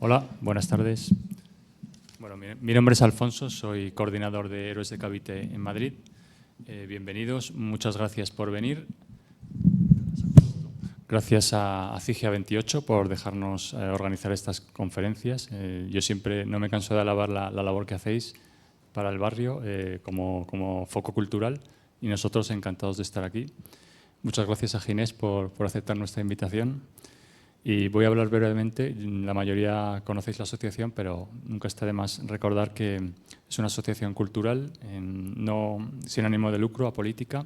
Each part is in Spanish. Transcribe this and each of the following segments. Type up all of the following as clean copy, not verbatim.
Hola, buenas tardes. Bueno, mi nombre es Alfonso, soy coordinador de Héroes de Cavite en Madrid. Bienvenidos, muchas gracias por venir. Gracias a CIGIA 28 por dejarnos organizar estas conferencias. Yo siempre no me canso de alabar la labor que hacéis para el barrio como foco cultural y nosotros encantados de estar aquí. Muchas gracias a Ginés por aceptar nuestra invitación. Y voy a hablar brevemente. La mayoría conocéis la asociación, pero nunca está de más recordar que es una asociación cultural sin ánimo de lucro, apolítica,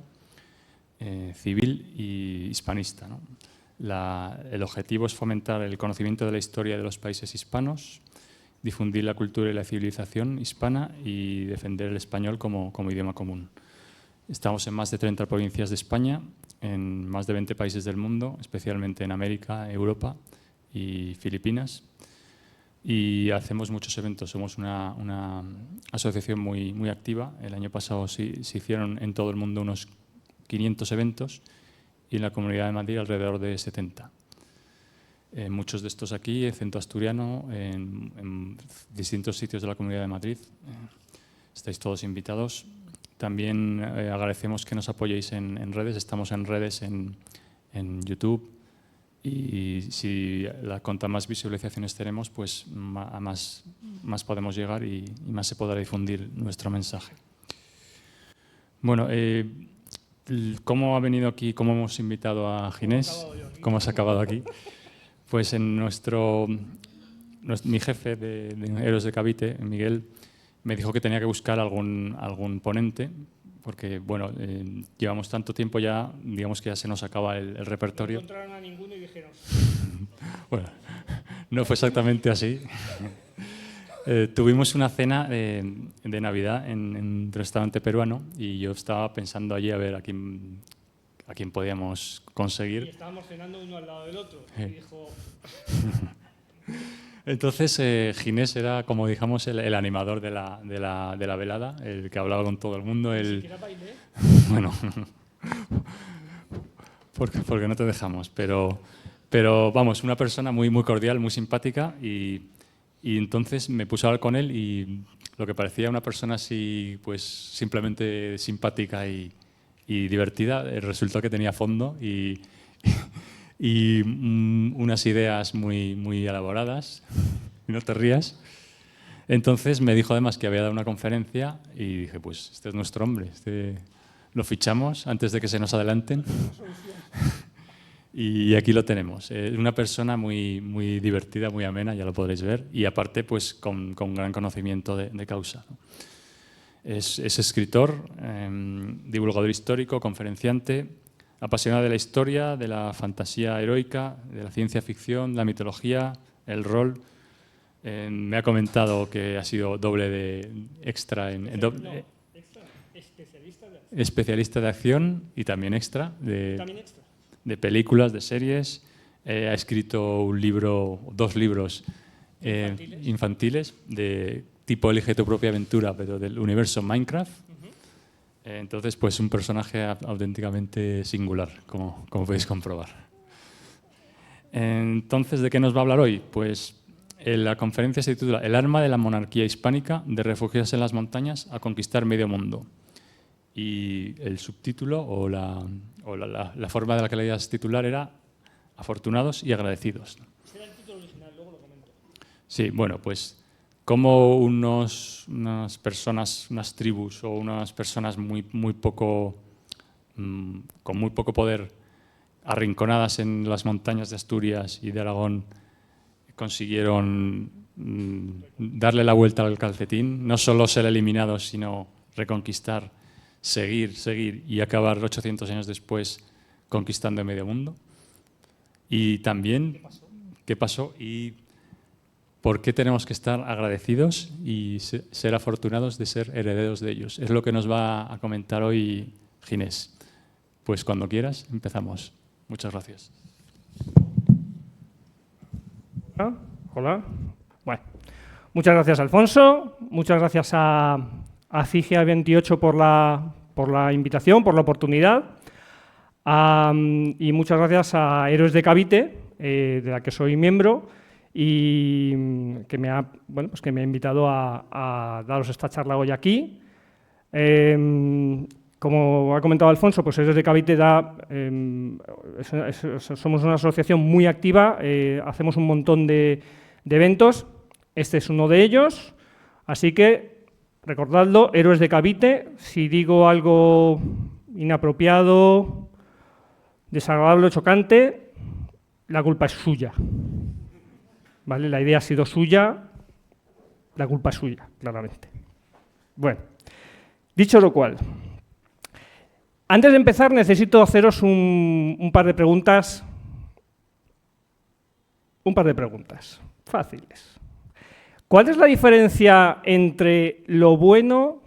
civil y hispanista, ¿no? El objetivo es fomentar el conocimiento de la historia de los países hispanos, difundir la cultura y la civilización hispana y defender el español como idioma común. Estamos en más de 30 provincias de España, en más de 20 países del mundo, especialmente en América, Europa y Filipinas. Y hacemos muchos eventos, somos una asociación muy activa. El año pasado se hicieron en todo el mundo unos 500 eventos y en la Comunidad de Madrid alrededor de 70. Muchos de estos aquí, en Centro Asturiano, en distintos sitios de la Comunidad de Madrid. Estáis todos invitados. También agradecemos que nos apoyéis en redes. Estamos en redes en YouTube y cuantas más visualizaciones tenemos, pues más podemos llegar y más se podrá difundir nuestro mensaje. Bueno, ¿cómo ha venido aquí? ¿Cómo hemos invitado a Ginés? ¿Cómo has acabado aquí? Pues mi jefe de Héroes de Cavite, Miguel, me dijo que tenía que buscar algún ponente, porque bueno, llevamos tanto tiempo ya, digamos que ya se nos acaba el repertorio. No encontraron a ninguno y dijeron... Bueno, no fue exactamente así. Tuvimos una cena de Navidad en un restaurante peruano y yo estaba pensando allí a ver a quién podíamos conseguir. Y estábamos cenando uno al lado del otro. Y dijo... Entonces, Ginés era, como dijamos, el animador de la velada, el que hablaba con todo el mundo. Ni siquiera bailé. Bueno, porque no te dejamos, pero vamos, una persona muy cordial, muy simpática y entonces me puse a hablar con él y lo que parecía una persona así, pues simplemente simpática y divertida, resultó que tenía fondo y unas ideas muy elaboradas, y no te rías. Entonces me dijo además que había dado una conferencia y dije, pues este es nuestro hombre, lo fichamos antes de que se nos adelanten. Y aquí lo tenemos. Es una persona muy divertida, muy amena, ya lo podréis ver, y aparte pues con gran conocimiento de causa, ¿no? Es escritor, divulgador histórico, conferenciante, apasionado de la historia, de la fantasía heroica, de la ciencia ficción, la mitología, el rol. Me ha comentado que ha sido doble de extra especialista de acción y también extra de películas, de series. Ha escrito dos libros infantiles de tipo Elige tu propia aventura, pero del universo Minecraft. Entonces, pues un personaje auténticamente singular, como podéis comprobar. Entonces, ¿de qué nos va a hablar hoy? Pues la conferencia se titula El arma de la monarquía hispánica, de refugiarse en las montañas a conquistar medio mundo. Y el subtítulo o la forma de la que la idea titular era Afortunados y agradecidos. Ese era el título original, luego lo comento. Sí, bueno, pues como unas personas, unas tribus o unas personas con muy poco poder, arrinconadas en las montañas de Asturias y de Aragón, consiguieron darle la vuelta al calcetín, no solo ser eliminados, sino reconquistar, seguir y acabar 800 años después conquistando medio mundo. Y también, ¿qué pasó? Y ¿por qué tenemos que estar agradecidos y ser afortunados de ser herederos de ellos? Es lo que nos va a comentar hoy Ginés. Pues cuando quieras, empezamos. Muchas gracias. Hola. Bueno, muchas gracias, Alfonso. Muchas gracias a CIGIA 28 por la invitación, por la oportunidad. Y muchas gracias a Héroes de Cavite, de la que soy miembro, y me ha invitado a daros esta charla hoy aquí. Como ha comentado Alfonso, pues Héroes de Cavite somos una asociación muy activa, hacemos un montón de eventos, este es uno de ellos, así que recordadlo, Héroes de Cavite. Si digo algo inapropiado, desagradable o chocante, la culpa es suya. ¿Vale? La idea ha sido suya, la culpa es suya, claramente. Bueno, dicho lo cual, antes de empezar necesito haceros un par de preguntas. Fáciles. ¿Cuál es la diferencia entre lo bueno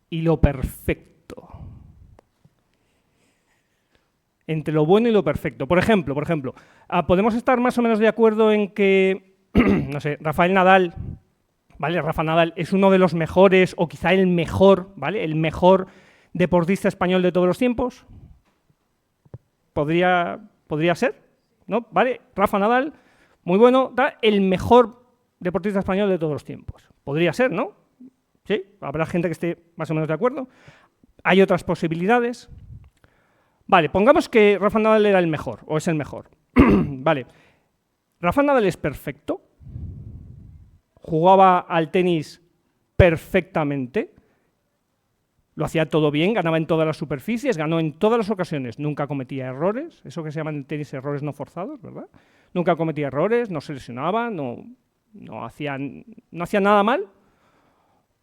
y lo perfecto? Entre lo bueno y lo perfecto. Por ejemplo, podemos estar más o menos de acuerdo en que, no sé, Rafael Nadal, ¿vale? Rafa Nadal es uno de los mejores, o quizá el mejor, ¿vale? El mejor deportista español de todos los tiempos. Podría ser, ¿no? ¿Vale? Rafa Nadal, muy bueno, el mejor deportista español de todos los tiempos. Podría ser, ¿no? Sí, habrá gente que esté más o menos de acuerdo. Hay otras posibilidades. Vale, pongamos que Rafa Nadal era el mejor, o es el mejor. Vale, ¿Rafa Nadal es perfecto? ¿Jugaba al tenis perfectamente? ¿Lo hacía todo bien? ¿Ganaba en todas las superficies? ¿Ganó en todas las ocasiones? ¿Nunca cometía errores? Eso que se llaman en tenis errores no forzados, ¿verdad? Nunca cometía errores, no se lesionaba, no hacía nada mal.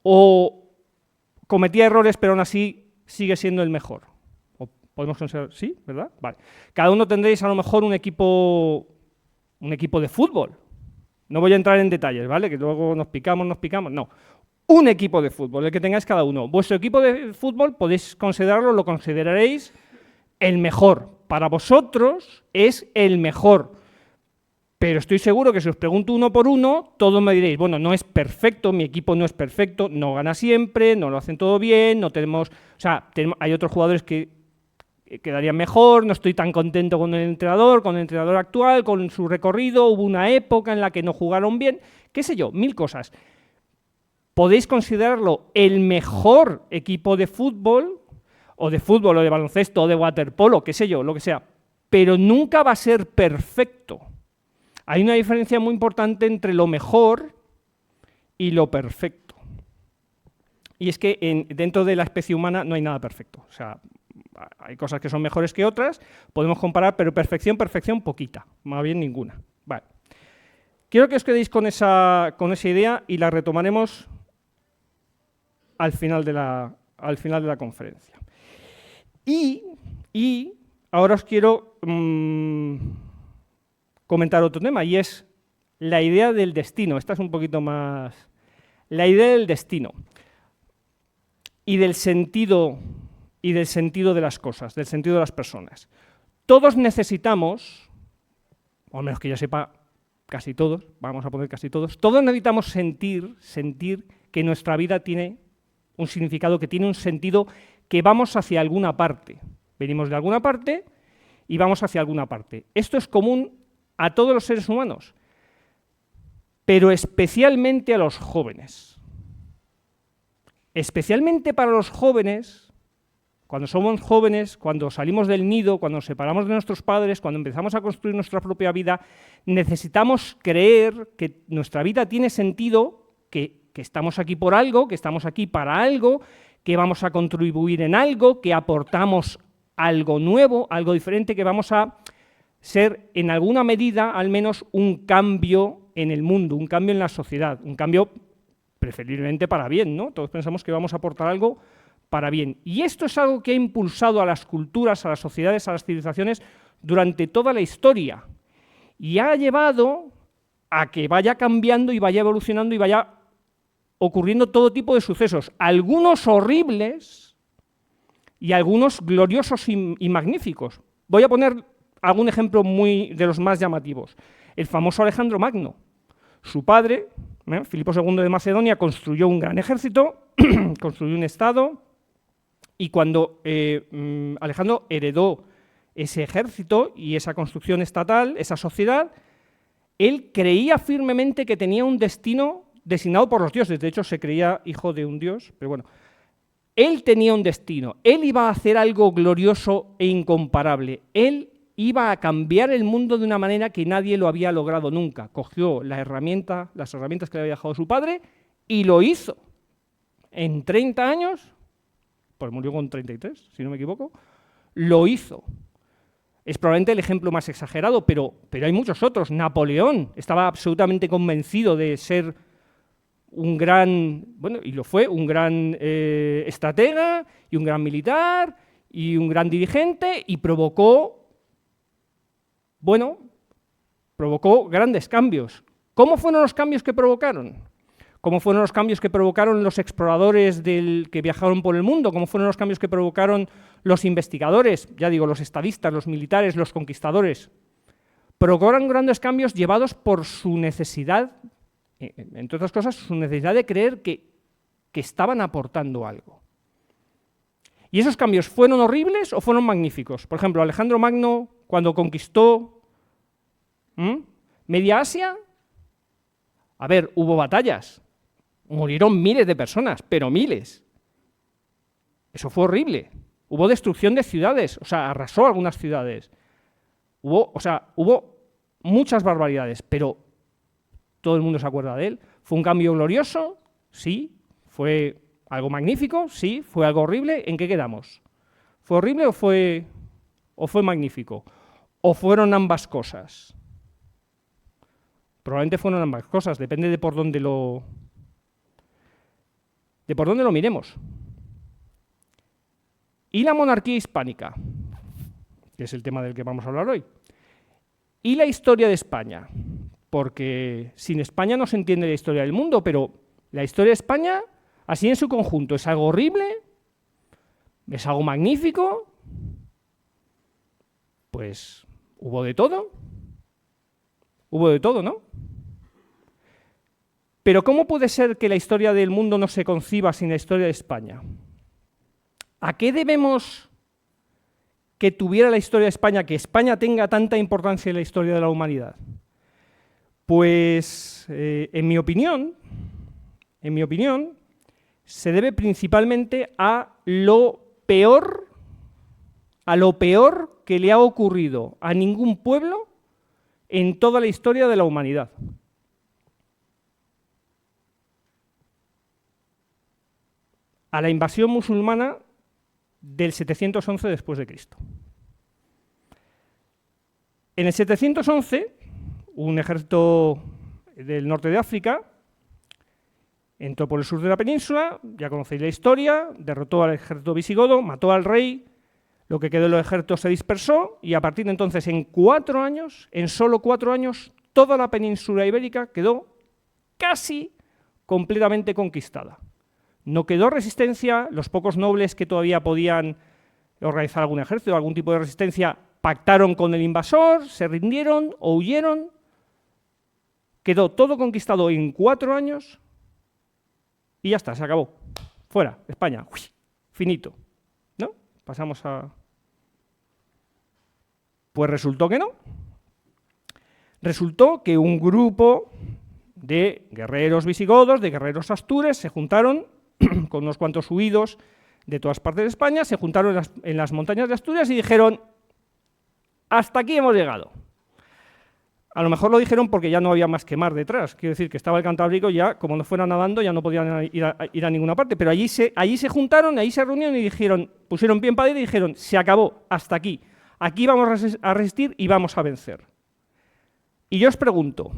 ¿O cometía errores pero aún así sigue siendo el mejor? ¿Podemos considerar? Sí, ¿verdad? Vale. Cada uno tendréis a lo mejor un equipo de fútbol. No voy a entrar en detalles, ¿vale? Que luego nos picamos. No. Un equipo de fútbol, el que tengáis cada uno. Vuestro equipo de fútbol podéis considerarlo, lo consideraréis el mejor. Para vosotros es el mejor. Pero estoy seguro que si os pregunto uno por uno, todos me diréis, bueno, no es perfecto, mi equipo no es perfecto, no gana siempre, no lo hacen todo bien, hay otros jugadores que quedarían mejor, no estoy tan contento con el entrenador actual, con su recorrido, hubo una época en la que no jugaron bien, qué sé yo, 1000 cosas. Podéis considerarlo el mejor equipo de fútbol, o de baloncesto, o de waterpolo, qué sé yo, lo que sea, pero nunca va a ser perfecto. Hay una diferencia muy importante entre lo mejor y lo perfecto. Y es que dentro de la especie humana no hay nada perfecto. O sea, hay cosas que son mejores que otras, podemos comparar, pero perfección poquita, más bien ninguna. Vale. Quiero que os quedéis con esa idea y la retomaremos al final de la conferencia. Y ahora os quiero comentar otro tema, y es la idea del destino. Esta es un poquito más... La idea del destino y del sentido de las cosas, del sentido de las personas. Todos necesitamos, o al menos que yo sepa, casi todos, vamos a poner casi todos necesitamos sentir que nuestra vida tiene un significado, que tiene un sentido, que vamos hacia alguna parte. Venimos de alguna parte y vamos hacia alguna parte. Esto es común a todos los seres humanos, pero especialmente a los jóvenes. Especialmente para los jóvenes, cuando somos jóvenes, cuando salimos del nido, cuando nos separamos de nuestros padres, cuando empezamos a construir nuestra propia vida, necesitamos creer que nuestra vida tiene sentido, que estamos aquí por algo, que estamos aquí para algo, que vamos a contribuir en algo, que aportamos algo nuevo, algo diferente, que vamos a ser en alguna medida al menos un cambio en el mundo, un cambio en la sociedad, un cambio preferiblemente para bien, ¿no? Todos pensamos que vamos a aportar algo para bien. Y esto es algo que ha impulsado a las culturas, a las sociedades, a las civilizaciones durante toda la historia y ha llevado a que vaya cambiando y vaya evolucionando y vaya ocurriendo todo tipo de sucesos, algunos horribles y algunos gloriosos y magníficos. Voy a poner algún ejemplo de los más llamativos. El famoso Alejandro Magno. Su padre, Filipo II de Macedonia, construyó un gran ejército, construyó un estado, y cuando Alejandro heredó ese ejército y esa construcción estatal, esa sociedad, Él creía firmemente que tenía un destino designado por los dioses. De hecho, se creía hijo de un dios, pero bueno. Él tenía un destino. Él iba a hacer algo glorioso e incomparable. Él iba a cambiar el mundo de una manera que nadie lo había logrado nunca. Cogió las herramientas que le había dejado su padre y lo hizo. En 30 años, pues murió con 33, si no me equivoco, lo hizo. Es probablemente el ejemplo más exagerado, pero hay muchos otros. Napoleón estaba absolutamente convencido de ser un gran, bueno, y lo fue, un gran estratega y un gran militar y un gran dirigente, y provocó grandes cambios. ¿Cómo fueron los cambios que provocaron? ¿Cómo fueron los cambios que provocaron los exploradores que viajaron por el mundo? ¿Cómo fueron los cambios que provocaron los investigadores? Ya digo, los estadistas, los militares, los conquistadores. Provocaron grandes cambios llevados por su necesidad, entre otras cosas, su necesidad de creer que estaban aportando algo. ¿Y esos cambios fueron horribles o fueron magníficos? Por ejemplo, Alejandro Magno, cuando conquistó Media Asia, a ver, hubo batallas, murieron miles de personas, pero miles. Eso fue horrible. Hubo destrucción de ciudades, o sea, arrasó algunas ciudades. Hubo muchas barbaridades, pero todo el mundo se acuerda de él. ¿Fue un cambio glorioso? Sí. ¿Fue algo magnífico? Sí. ¿Fue algo horrible? ¿En qué quedamos? ¿Fue horrible o fue magnífico? ¿O fueron ambas cosas? Probablemente fueron ambas cosas, depende de por dónde lo miremos. ¿Y la monarquía hispánica? Que es el tema del que vamos a hablar hoy. ¿Y la historia de España? Porque sin España no se entiende la historia del mundo, pero la historia de España, así en su conjunto, ¿es algo horrible? ¿Es algo magnífico? Pues hubo de todo. Hubo de todo, ¿no? Pero ¿cómo puede ser que la historia del mundo no se conciba sin la historia de España? ¿A qué debemos que tuviera la historia de España, que España tenga tanta importancia en la historia de la humanidad? Pues, en mi opinión, se debe principalmente a lo peor que le ha ocurrido a ningún pueblo en toda la historia de la humanidad. A la invasión musulmana del 711 después de Cristo. En el 711, un ejército del norte de África entró por el sur de la península, ya conocéis la historia, derrotó al ejército visigodo, mató al rey, lo que quedó del ejército se dispersó y a partir de entonces, en solo 4 años, toda la península ibérica quedó casi completamente conquistada. No quedó resistencia, los pocos nobles que todavía podían organizar algún ejército, algún tipo de resistencia, pactaron con el invasor, se rindieron o huyeron. Quedó todo conquistado en 4 años y ya está, se acabó. Fuera, España, finito. ¿No? Pasamos a... Pues resultó que no. Resultó que un grupo de guerreros visigodos, de guerreros astures, se juntaron con unos cuantos huidos de todas partes de España, se juntaron en las montañas de Asturias y dijeron: hasta aquí hemos llegado. A lo mejor lo dijeron porque ya no había más que mar detrás, quiero decir que estaba el Cantábrico, ya como no fuera nadando ya no podían ir a ninguna parte, pero allí se juntaron, allí se reunieron y dijeron, pusieron pie en pared y dijeron: se acabó, hasta aquí, aquí vamos a resistir y vamos a vencer. Y yo os pregunto,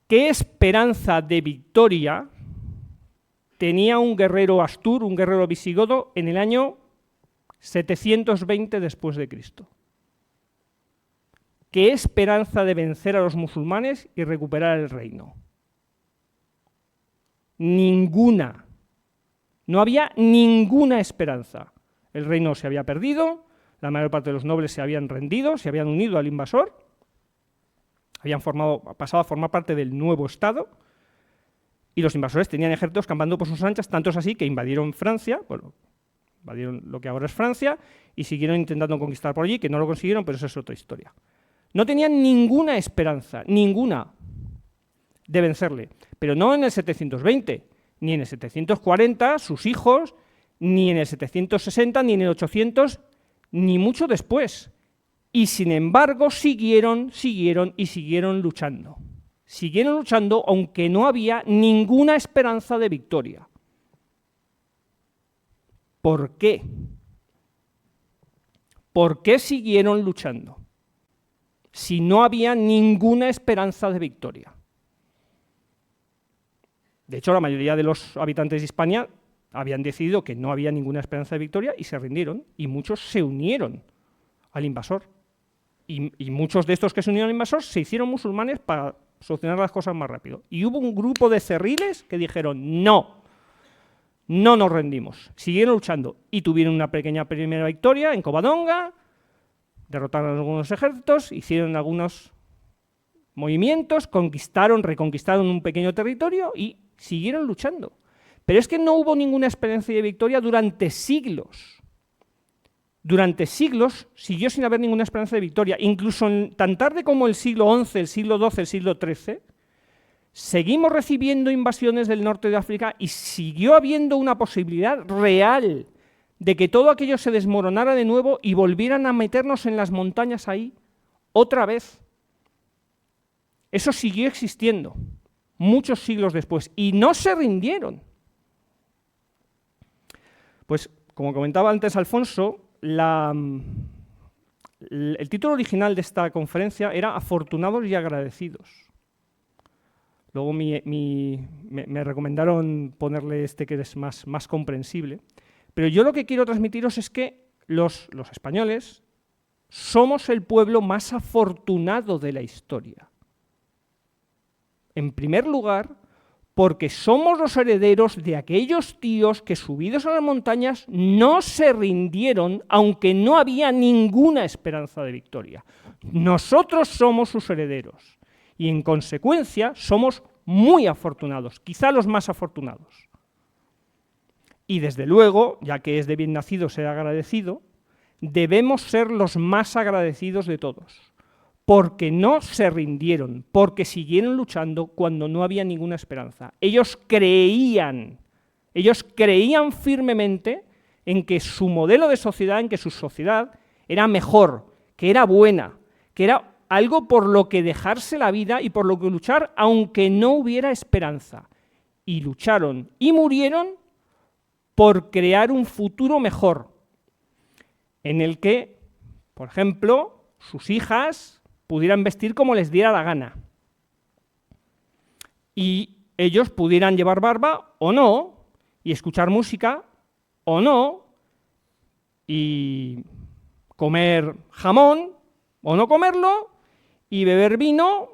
¿qué esperanza de victoria tenía un guerrero astur, un guerrero visigodo, en el año 720 después de Cristo? ¿Qué esperanza de vencer a los musulmanes y recuperar el reino? Ninguna. No había ninguna esperanza. El reino se había perdido, la mayor parte de los nobles se habían rendido, se habían unido al invasor, habían pasado a formar parte del nuevo Estado, y los invasores tenían ejércitos campando por sus anchas, tanto es así que invadieron Francia, bueno, invadieron lo que ahora es Francia, y siguieron intentando conquistar por allí, que no lo consiguieron, pero eso es otra historia. No tenían ninguna esperanza, ninguna, de vencerle. Pero no en el 720, ni en el 740, sus hijos, ni en el 760, ni en el 800, ni mucho después. Y sin embargo siguieron luchando. Siguieron luchando aunque no había ninguna esperanza de victoria. ¿Por qué? ¿Por qué siguieron luchando si no había ninguna esperanza de victoria? De hecho, la mayoría de los habitantes de Hispania habían decidido que no había ninguna esperanza de victoria y se rindieron, y muchos se unieron al invasor. Y muchos de estos que se unieron al invasor se hicieron musulmanes para solucionar las cosas más rápido. Y hubo un grupo de cerriles que dijeron, no nos rendimos. Siguieron luchando y tuvieron una pequeña primera victoria en Covadonga, derrotaron a algunos ejércitos, hicieron algunos movimientos, reconquistaron un pequeño territorio y siguieron luchando. Pero es que no hubo ninguna experiencia de victoria durante siglos. Durante siglos siguió sin haber ninguna esperanza de victoria. Incluso tan tarde como el siglo XI, el siglo XII, el siglo XIII, seguimos recibiendo invasiones del norte de África y siguió habiendo una posibilidad real de que todo aquello se desmoronara de nuevo y volvieran a meternos en las montañas ahí otra vez. Eso siguió existiendo muchos siglos después y no se rindieron. Pues, como comentaba antes Alfonso, el título original de esta conferencia era Afortunados y agradecidos. Luego me recomendaron ponerle este que es más comprensible. Pero yo lo que quiero transmitiros es que los españoles somos el pueblo más afortunado de la historia. En primer lugar, porque somos los herederos de aquellos tíos que, subidos a las montañas, no se rindieron, aunque no había ninguna esperanza de victoria. Nosotros somos sus herederos y, en consecuencia, somos muy afortunados, quizá los más afortunados. Y, desde luego, ya que es de bien nacido ser agradecido, debemos ser los más agradecidos de todos, porque no se rindieron, porque siguieron luchando cuando no había ninguna esperanza. Ellos creían firmemente en que su modelo de sociedad, en que su sociedad era mejor, que era buena, que era algo por lo que dejarse la vida y por lo que luchar, aunque no hubiera esperanza. Y lucharon y murieron por crear un futuro mejor, en el que, por ejemplo, sus hijas pudieran vestir como les diera la gana. Y ellos pudieran llevar barba o no, y escuchar música o no, y comer jamón o no comerlo, y beber vino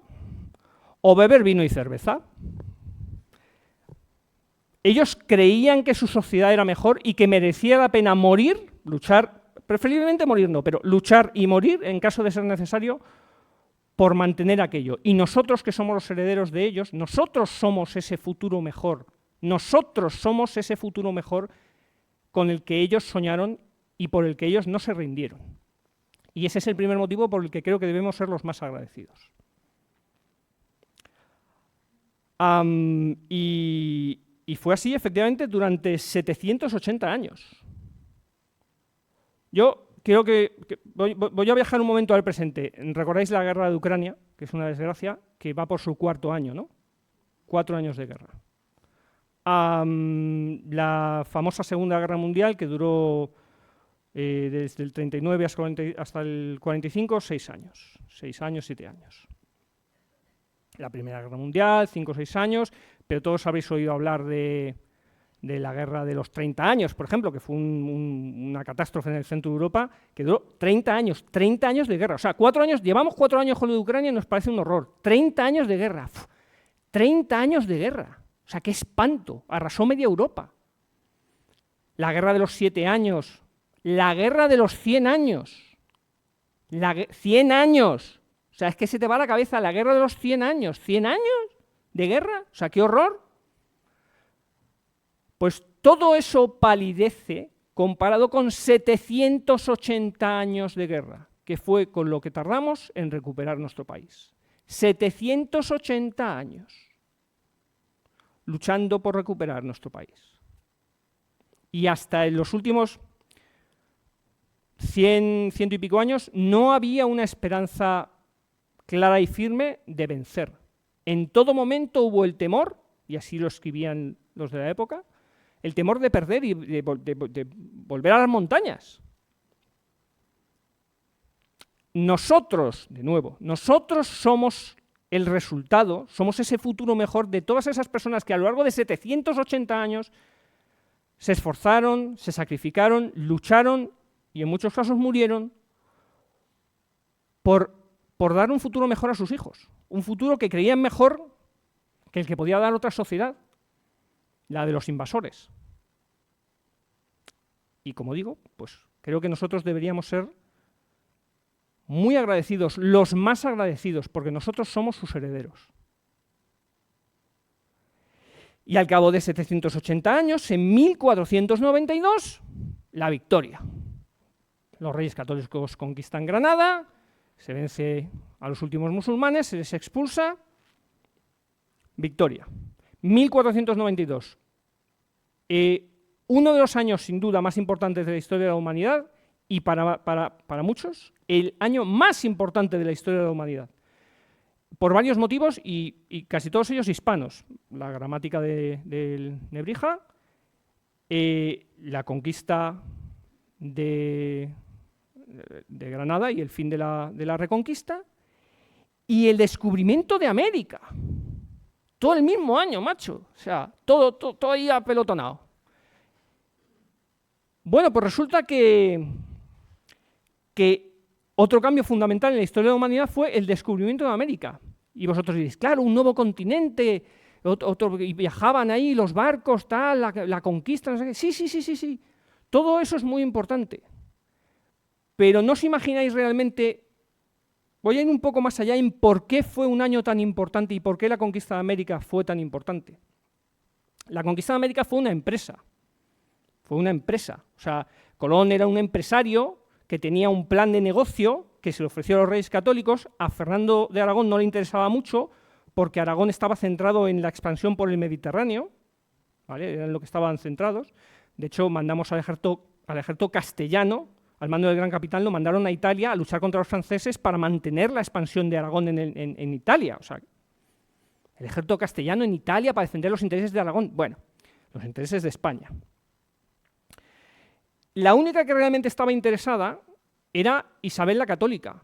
o beber vino y cerveza. Ellos creían que su sociedad era mejor y que merecía la pena morir, luchar, preferiblemente morir no, pero luchar y morir en caso de ser necesario, por mantener aquello. Y nosotros, que somos los herederos de ellos, nosotros somos ese futuro mejor. Nosotros somos ese futuro mejor con el que ellos soñaron y por el que ellos no se rindieron. Y ese es el primer motivo por el que creo que debemos ser los más agradecidos. Y fue así, efectivamente, durante 780 años. Yo creo que voy a viajar un momento al presente. ¿Recordáis la guerra de Ucrania? Que es una desgracia, que va por su cuarto año, ¿no? 4 años de guerra. La famosa Segunda Guerra Mundial, que duró desde el 39 hasta el 45, 6 años. 6 años, 7 años. La Primera Guerra Mundial, 5 o 6 años, pero todos habréis oído hablar de la guerra de los 30 años, por ejemplo, que fue una catástrofe en el centro de Europa, que duró 30 años de guerra. O sea, llevamos 4 años con lo de Ucrania y nos parece un horror. 30 años de guerra. 30 años de guerra. O sea, qué espanto. Arrasó media Europa. La guerra de los 7 años. La guerra de los 100 años. 100 años. O sea, es que se te va la cabeza. La guerra de los 100 años. ¿100 años de guerra? O sea, qué horror. Pues todo eso palidece comparado con 780 años de guerra. que fue con lo que tardamos en recuperar nuestro país. 780 años luchando por recuperar nuestro país. Y hasta en los últimos 100 y pico años no había una esperanza clara y firme de vencer. En todo momento hubo el temor, y así lo escribían los de la época, el temor de perder y de volver a las montañas. Nosotros, de nuevo, nosotros somos el resultado, somos ese futuro mejor de todas esas personas que a lo largo de 780 años se esforzaron, se sacrificaron, lucharon y en muchos casos murieron por dar un futuro mejor a sus hijos. Un futuro que creían mejor que el que podía dar otra sociedad, la de los invasores. Y como digo, pues creo que nosotros deberíamos ser muy agradecidos, los más agradecidos, porque nosotros somos sus herederos. Y al cabo de 780 años, en 1492, la victoria. Los reyes católicos conquistan Granada, se vence a los últimos musulmanes, se les expulsa. Victoria. 1492. Uno de los años, sin duda, más importantes de la historia de la humanidad y para muchos, el año más importante de la historia de la humanidad. Por varios motivos y casi todos ellos hispanos. La gramática de Nebrija, la conquista de Granada y el fin de la Reconquista y el descubrimiento de América. Todo el mismo año, macho. O sea, todo ahí apelotonado. Bueno, pues resulta que otro cambio fundamental en la historia de la humanidad fue el descubrimiento de América. Y vosotros diréis, claro, un nuevo continente, y viajaban ahí los barcos, tal, la conquista, no sé qué. Sí. Todo eso es muy importante. Pero no os imagináis realmente, voy a ir un poco más allá en por qué fue un año tan importante y por qué la conquista de América fue tan importante. La conquista de América fue una empresa. O sea, Colón era un empresario que tenía un plan de negocio que se le ofreció a los reyes católicos. A Fernando de Aragón no le interesaba mucho porque Aragón estaba centrado en la expansión por el Mediterráneo, ¿vale? Era en lo que estaban centrados. De hecho, mandamos al ejército castellano, al mando del gran capitán, lo mandaron a Italia a luchar contra los franceses para mantener la expansión de Aragón en Italia. O sea, el ejército castellano en Italia para defender los intereses de Aragón. Bueno, los intereses de España. La única que realmente estaba interesada era Isabel la Católica,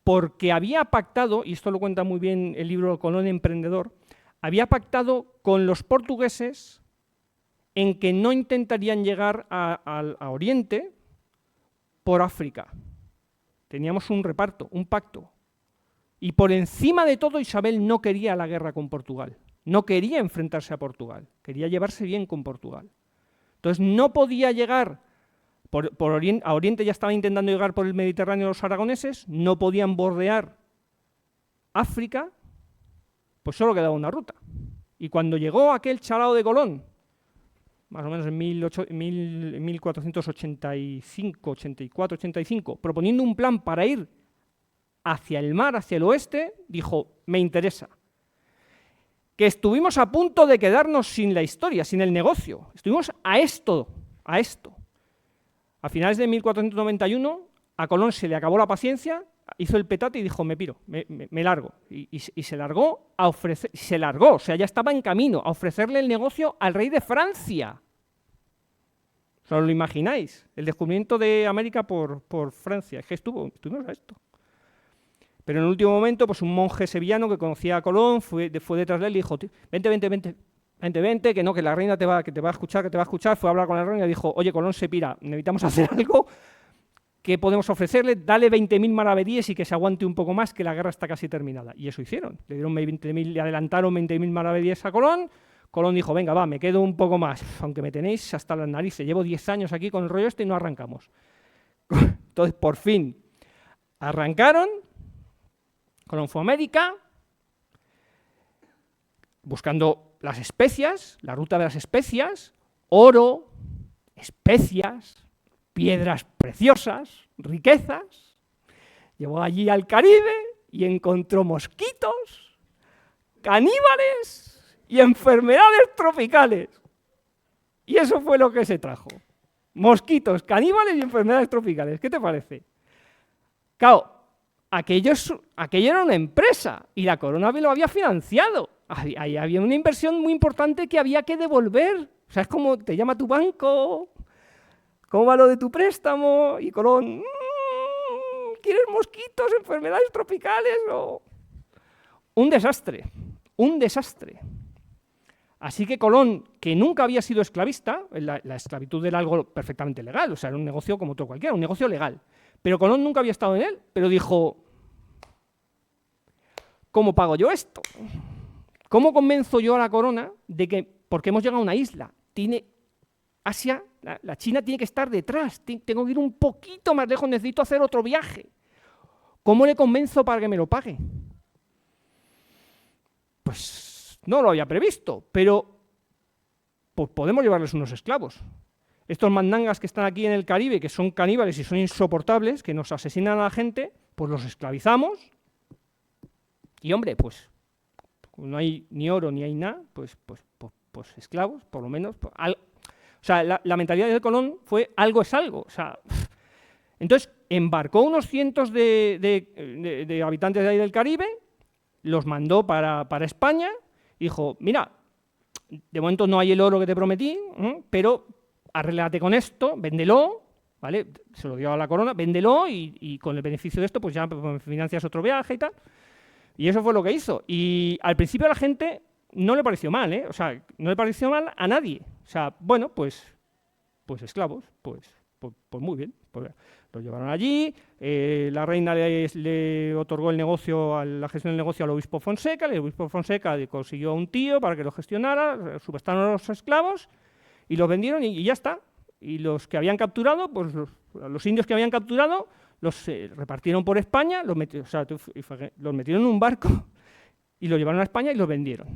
porque había pactado, y esto lo cuenta muy bien el libro Colón Emprendedor, había pactado con los portugueses en que no intentarían llegar a Oriente por África. Teníamos un reparto, un pacto. Y por encima de todo, Isabel no quería la guerra con Portugal, no quería enfrentarse a Portugal, quería llevarse bien con Portugal. Entonces no podía llegar a Oriente, ya estaban intentando llegar por el Mediterráneo los aragoneses, no podían bordear África, pues solo quedaba una ruta. Y cuando llegó aquel chalao de Colón, más o menos en 1485, 84, 85, proponiendo un plan para ir hacia el mar, hacia el oeste, dijo, me interesa. Que estuvimos a punto de quedarnos sin la historia, sin el negocio. Estuvimos a esto. A finales de 1491, a Colón se le acabó la paciencia, hizo el petate y dijo, me piro, me largo. Y se largó o sea, ya estaba en camino a ofrecerle el negocio al rey de Francia. ¿Os lo imagináis? El descubrimiento de América por Francia. Es que estuvimos a esto. Pero en el último momento, pues un monje sevillano que conocía a Colón fue detrás de él y dijo, vente, que no, que la reina te va a escuchar, fue a hablar con la reina y dijo, oye, Colón se pira, necesitamos hacer algo, ¿qué podemos ofrecerle? Dale 20.000 maravedíes y que se aguante un poco más, que la guerra está casi terminada. Y eso hicieron, le adelantaron 20.000 maravedíes a Colón. Colón dijo, venga, va, me quedo un poco más, aunque me tenéis hasta las narices, llevo 10 años aquí con el rollo este y no arrancamos. Entonces, por fin, arrancaron, Colón fue a América, buscando las especias, la ruta de las especias, oro, especias, piedras preciosas, riquezas, Llegó allí al Caribe y encontró mosquitos, caníbales y enfermedades tropicales. Y eso fue lo que se trajo. Mosquitos, caníbales y enfermedades tropicales. ¿Qué te parece? Claro, aquello era una empresa y la Corona lo había financiado. Ahí había una inversión muy importante que había que devolver. O sea, es como te llama tu banco, ¿cómo va lo de tu préstamo? Y Colón, ¿quieres mosquitos, enfermedades tropicales? O... Un desastre, un desastre. Así que Colón, que nunca había sido esclavista, la esclavitud era algo perfectamente legal, o sea, era un negocio como otro cualquiera, un negocio legal. Pero Colón nunca había estado en él, pero dijo, ¿cómo pago yo esto? ¿Cómo convenzo yo a la corona de que, porque hemos llegado a una isla, tiene Asia, la China tiene que estar detrás, tengo que ir un poquito más lejos, necesito hacer otro viaje? ¿Cómo le convenzo para que me lo pague? Pues no lo había previsto, pero pues podemos llevarles unos esclavos. Estos mandangas que están aquí en el Caribe, que son caníbales y son insoportables, que nos asesinan a la gente, pues los esclavizamos y, hombre, pues no hay ni oro ni hay nada, pues esclavos, por lo menos. O sea, la mentalidad de Colón fue algo es algo. O sea, entonces, embarcó unos cientos de habitantes de ahí del Caribe, los mandó para España, y dijo, mira, de momento no hay el oro que te prometí, pero arréglate con esto, véndelo, ¿vale? Se lo dio a la corona, véndelo y con el beneficio de esto pues ya financias otro viaje y tal. Y eso fue lo que hizo. Y al principio a la gente no le pareció mal, ¿eh? O sea, no le pareció mal a nadie. O sea, bueno, pues esclavos, pues muy bien. Pues los llevaron allí, la reina le otorgó el negocio, la gestión del negocio al obispo Fonseca, el obispo Fonseca consiguió a un tío para que lo gestionara, subestaron a los esclavos y los vendieron y ya está. Y los que habían capturado, pues los indios que habían capturado, los repartieron por España, los metieron en un barco y los llevaron a España y los vendieron.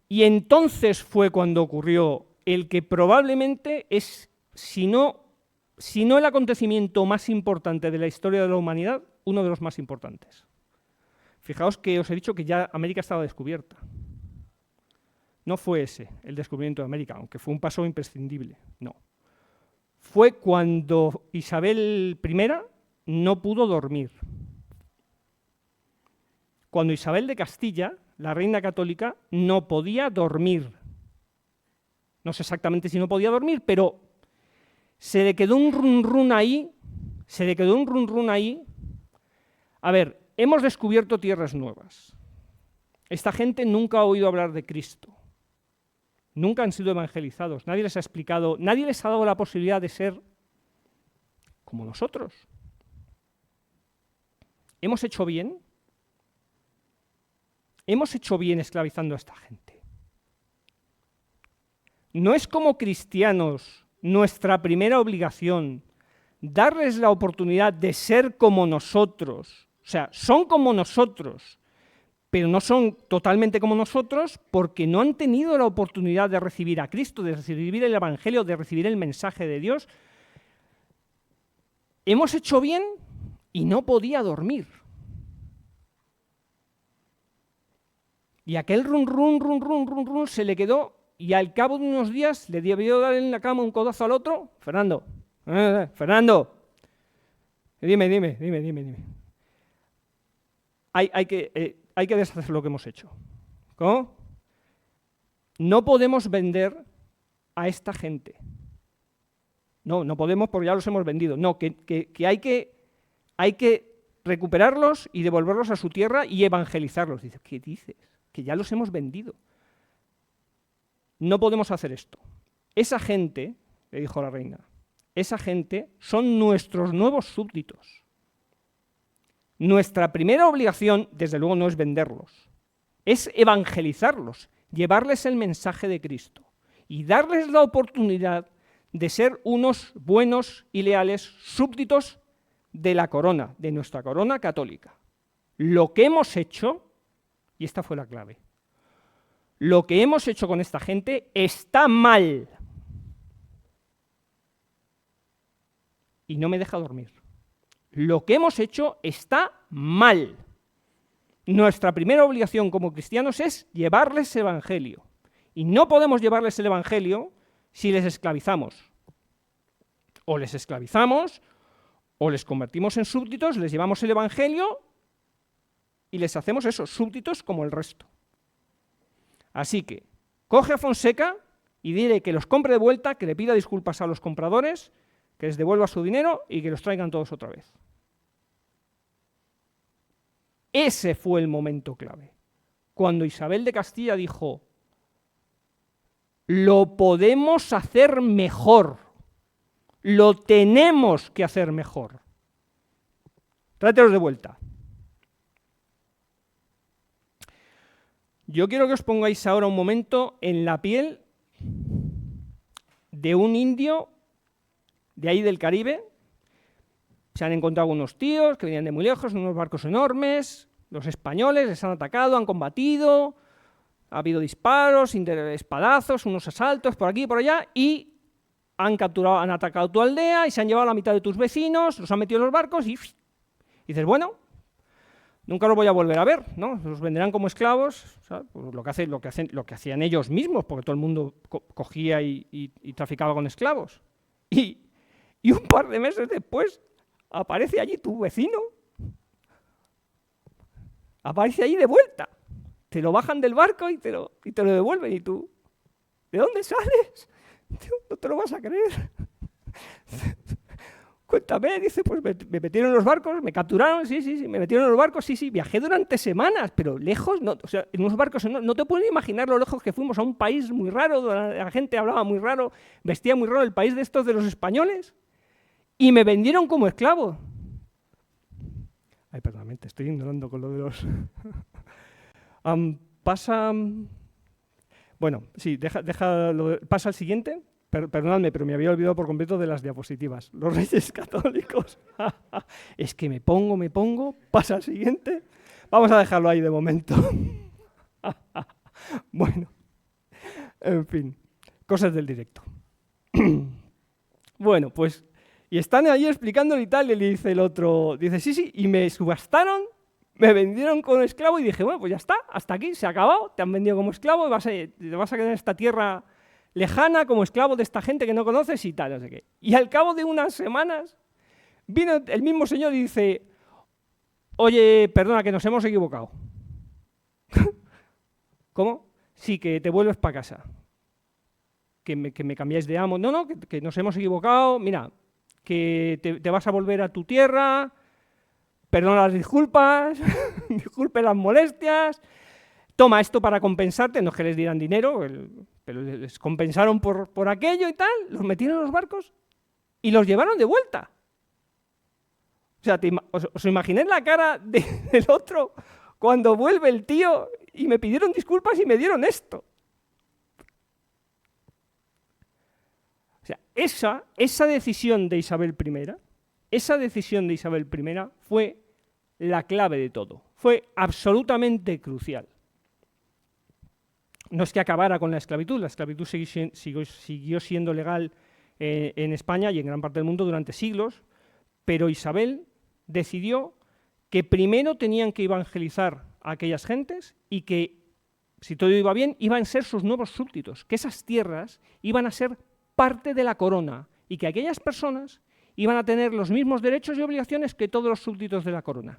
Y entonces fue cuando ocurrió el que probablemente es, si no el acontecimiento más importante de la historia de la humanidad, uno de los más importantes. Fijaos que os he dicho que ya América estaba descubierta. No fue ese el descubrimiento de América, aunque fue un paso imprescindible, no. Fue cuando Isabel I no pudo dormir. Cuando Isabel de Castilla, la reina católica, no podía dormir. No sé exactamente si no podía dormir, pero se le quedó un run run ahí, A ver, hemos descubierto tierras nuevas. Esta gente nunca ha oído hablar de Cristo. Nunca han sido evangelizados, nadie les ha explicado, nadie les ha dado la posibilidad de ser como nosotros. ¿Hemos hecho bien? ¿Hemos hecho bien esclavizando a esta gente? ¿No es como cristianos nuestra primera obligación darles la oportunidad de ser como nosotros? O sea, son como nosotros, pero no son totalmente como nosotros porque no han tenido la oportunidad de recibir a Cristo, de recibir el Evangelio, de recibir el mensaje de Dios. Hemos hecho bien y no podía dormir. Y aquel run se le quedó y al cabo de unos días le debió dar en la cama un codazo al otro. Fernando, dime. Hay que deshacer lo que hemos hecho. ¿Cómo? No podemos vender a esta gente. No podemos porque ya los hemos vendido. No, que hay que recuperarlos y devolverlos a su tierra y evangelizarlos. Dice, ¿qué dices? Que ya los hemos vendido. No podemos hacer esto. Esa gente, le dijo la reina, esa gente son nuestros nuevos súbditos. Nuestra primera obligación, desde luego, no es venderlos, es evangelizarlos, llevarles el mensaje de Cristo y darles la oportunidad de ser unos buenos y leales súbditos de la corona, de nuestra corona católica. Lo que hemos hecho, y esta fue la clave, lo que hemos hecho con esta gente está mal y no me deja dormir. lo que hemos hecho está mal. Nuestra primera obligación como cristianos es llevarles el Evangelio. Y no podemos llevarles el Evangelio si les esclavizamos. O les esclavizamos, o les convertimos en súbditos, les llevamos el Evangelio y les hacemos eso, súbditos como el resto. Así que, coge a Fonseca y dile que los compre de vuelta, que le pida disculpas a los compradores, que les devuelva su dinero y que los traigan todos otra vez. Ese fue el momento clave. Cuando Isabel de Castilla dijo, lo podemos hacer mejor, lo tenemos que hacer mejor. Tráetelos de vuelta. Yo quiero que os pongáis ahora un momento en la piel de un indio de ahí del Caribe. Se han encontrado unos tíos que venían de muy lejos, en unos barcos enormes. Los españoles les han atacado, han combatido, ha habido disparos, espadazos, unos asaltos por aquí y por allá, y han atacado tu aldea y se han llevado a la mitad de tus vecinos, los han metido en los barcos y dices, bueno, nunca los voy a volver a ver, ¿no? Los venderán como esclavos, ¿sabes? Pues lo que hacían ellos mismos, porque todo el mundo cogía y traficaba con esclavos. Y un par de meses después aparece allí tu vecino, aparece allí de vuelta, te lo bajan del barco y te lo devuelven, y tú, ¿de dónde sales? No te lo vas a creer. Cuéntame, dice, pues me metieron en los barcos, me capturaron, sí, me metieron en los barcos, sí, viajé durante semanas, pero lejos, no, o sea, en unos barcos, no te puedes imaginar lo lejos que fuimos, a un país muy raro, donde la gente hablaba muy raro, vestía muy raro, el país de estos de los españoles, y me vendieron como esclavo. Ay, perdón, te estoy ignorando con lo de los... Bueno, sí, pasa al siguiente. Perdonadme, pero me había olvidado por completo de las diapositivas. Los Reyes Católicos. Es que me pongo, pasa al siguiente. Vamos a dejarlo ahí de momento. Bueno, en fin, cosas del directo. Bueno, pues, y están ahí explicándolo y tal, y le dice el otro, dice, sí, y me subastaron, me vendieron como esclavo, y dije, bueno, pues ya está, hasta aquí, se ha acabado, te han vendido como esclavo, te vas a quedar en esta tierra lejana como esclavo de esta gente que no conoces y tal, no sé qué. Y al cabo de unas semanas vino el mismo señor y dice, oye, perdona, que nos hemos equivocado. ¿Cómo? Sí, que te vuelves para casa. Que me cambiáis de amo. No, que nos hemos equivocado. Mira, que te vas a volver a tu tierra. Perdona las disculpas. Disculpe las molestias. Toma esto para compensarte. No es que les dieran dinero, pero les compensaron por aquello y tal. Los metieron en los barcos y los llevaron de vuelta. O sea, ¿os imagináis la cara del otro cuando vuelve el tío y me pidieron disculpas y me dieron esto? O sea, esa decisión de Isabel I, fue la clave de todo. Fue absolutamente crucial. No es que acabara con la esclavitud siguió siendo legal en España y en gran parte del mundo durante siglos, pero Isabel decidió que primero tenían que evangelizar a aquellas gentes y que, si todo iba bien, iban a ser sus nuevos súbditos, que esas tierras iban a ser parte de la corona y que aquellas personas iban a tener los mismos derechos y obligaciones que todos los súbditos de la corona.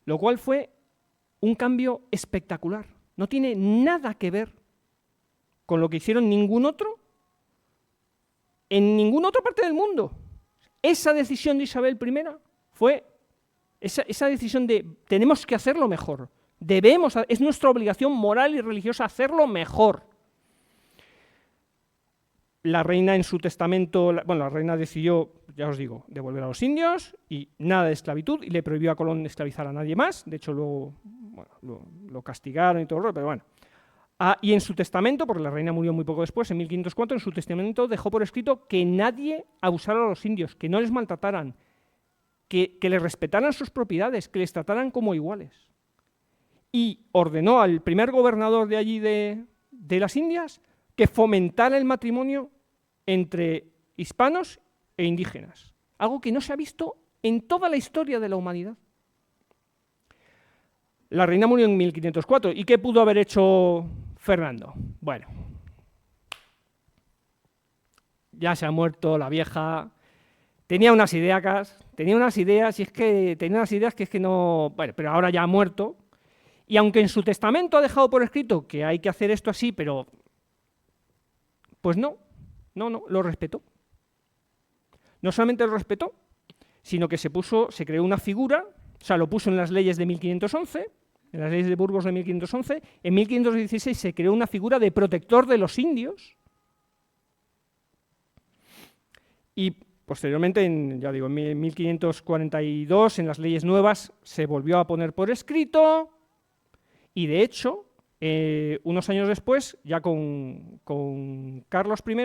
Lo cual fue un cambio espectacular. No tiene nada que ver con lo que hicieron ningún otro en ninguna otra parte del mundo. Esa decisión de Isabel I fue esa decisión de tenemos que hacerlo mejor. Es nuestra obligación moral y religiosa hacerlo mejor. La reina en su testamento, la reina decidió, ya os digo, devolver a los indios y nada de esclavitud, y le prohibió a Colón esclavizar a nadie más. De hecho, luego lo castigaron y todo eso, pero bueno. Y en su testamento, porque la reina murió muy poco después, en 1504, en su testamento dejó por escrito que nadie abusara a los indios, que no les maltrataran, que les respetaran sus propiedades, que les trataran como iguales. Y ordenó al primer gobernador de allí de las Indias que fomentara el matrimonio entre hispanos e indígenas. Algo que no se ha visto en toda la historia de la humanidad. La reina murió en 1504. ¿Y qué pudo haber hecho Fernando? Bueno, ya se ha muerto la vieja. Tenía unas ideas, y es que tenía unas ideas que es que no... Bueno, pero ahora ya ha muerto. Y aunque en su testamento ha dejado por escrito que hay que hacer esto así, pero... Pues no, lo respetó. No solamente lo respetó, sino que se creó una figura, o sea, lo puso en las leyes de 1511, en las leyes de Burgos de 1511, en 1516 se creó una figura de protector de los indios, y posteriormente, ya digo, en 1542, en las leyes nuevas, se volvió a poner por escrito, y de hecho, unos años después, ya con Carlos I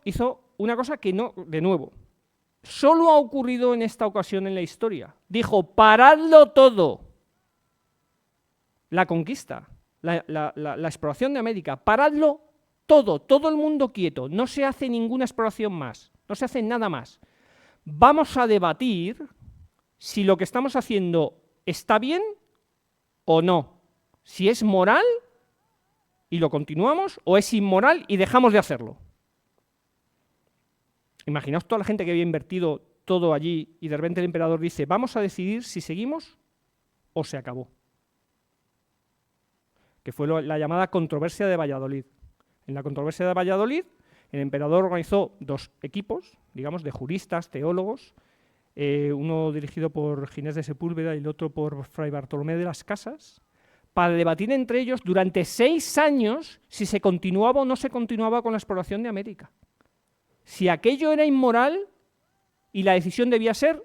hizo una cosa que no, de nuevo, solo ha ocurrido en esta ocasión en la historia. Dijo, paradlo todo. La conquista, la exploración de América, paradlo todo el mundo quieto, no se hace ninguna exploración más, no se hace nada más. Vamos a debatir si lo que estamos haciendo está bien o no, si es moral y lo continuamos o es inmoral y dejamos de hacerlo. Imaginaos toda la gente que había invertido todo allí y de repente el emperador dice, vamos a decidir si seguimos o se acabó. Que fue la llamada controversia de Valladolid. En la controversia de Valladolid, el emperador organizó dos equipos, digamos, de juristas, teólogos, uno dirigido por Ginés de Sepúlveda y el otro por Fray Bartolomé de las Casas, para debatir entre ellos durante 6 años si se continuaba o no se continuaba con la exploración de América. Si aquello era inmoral y la decisión debía ser,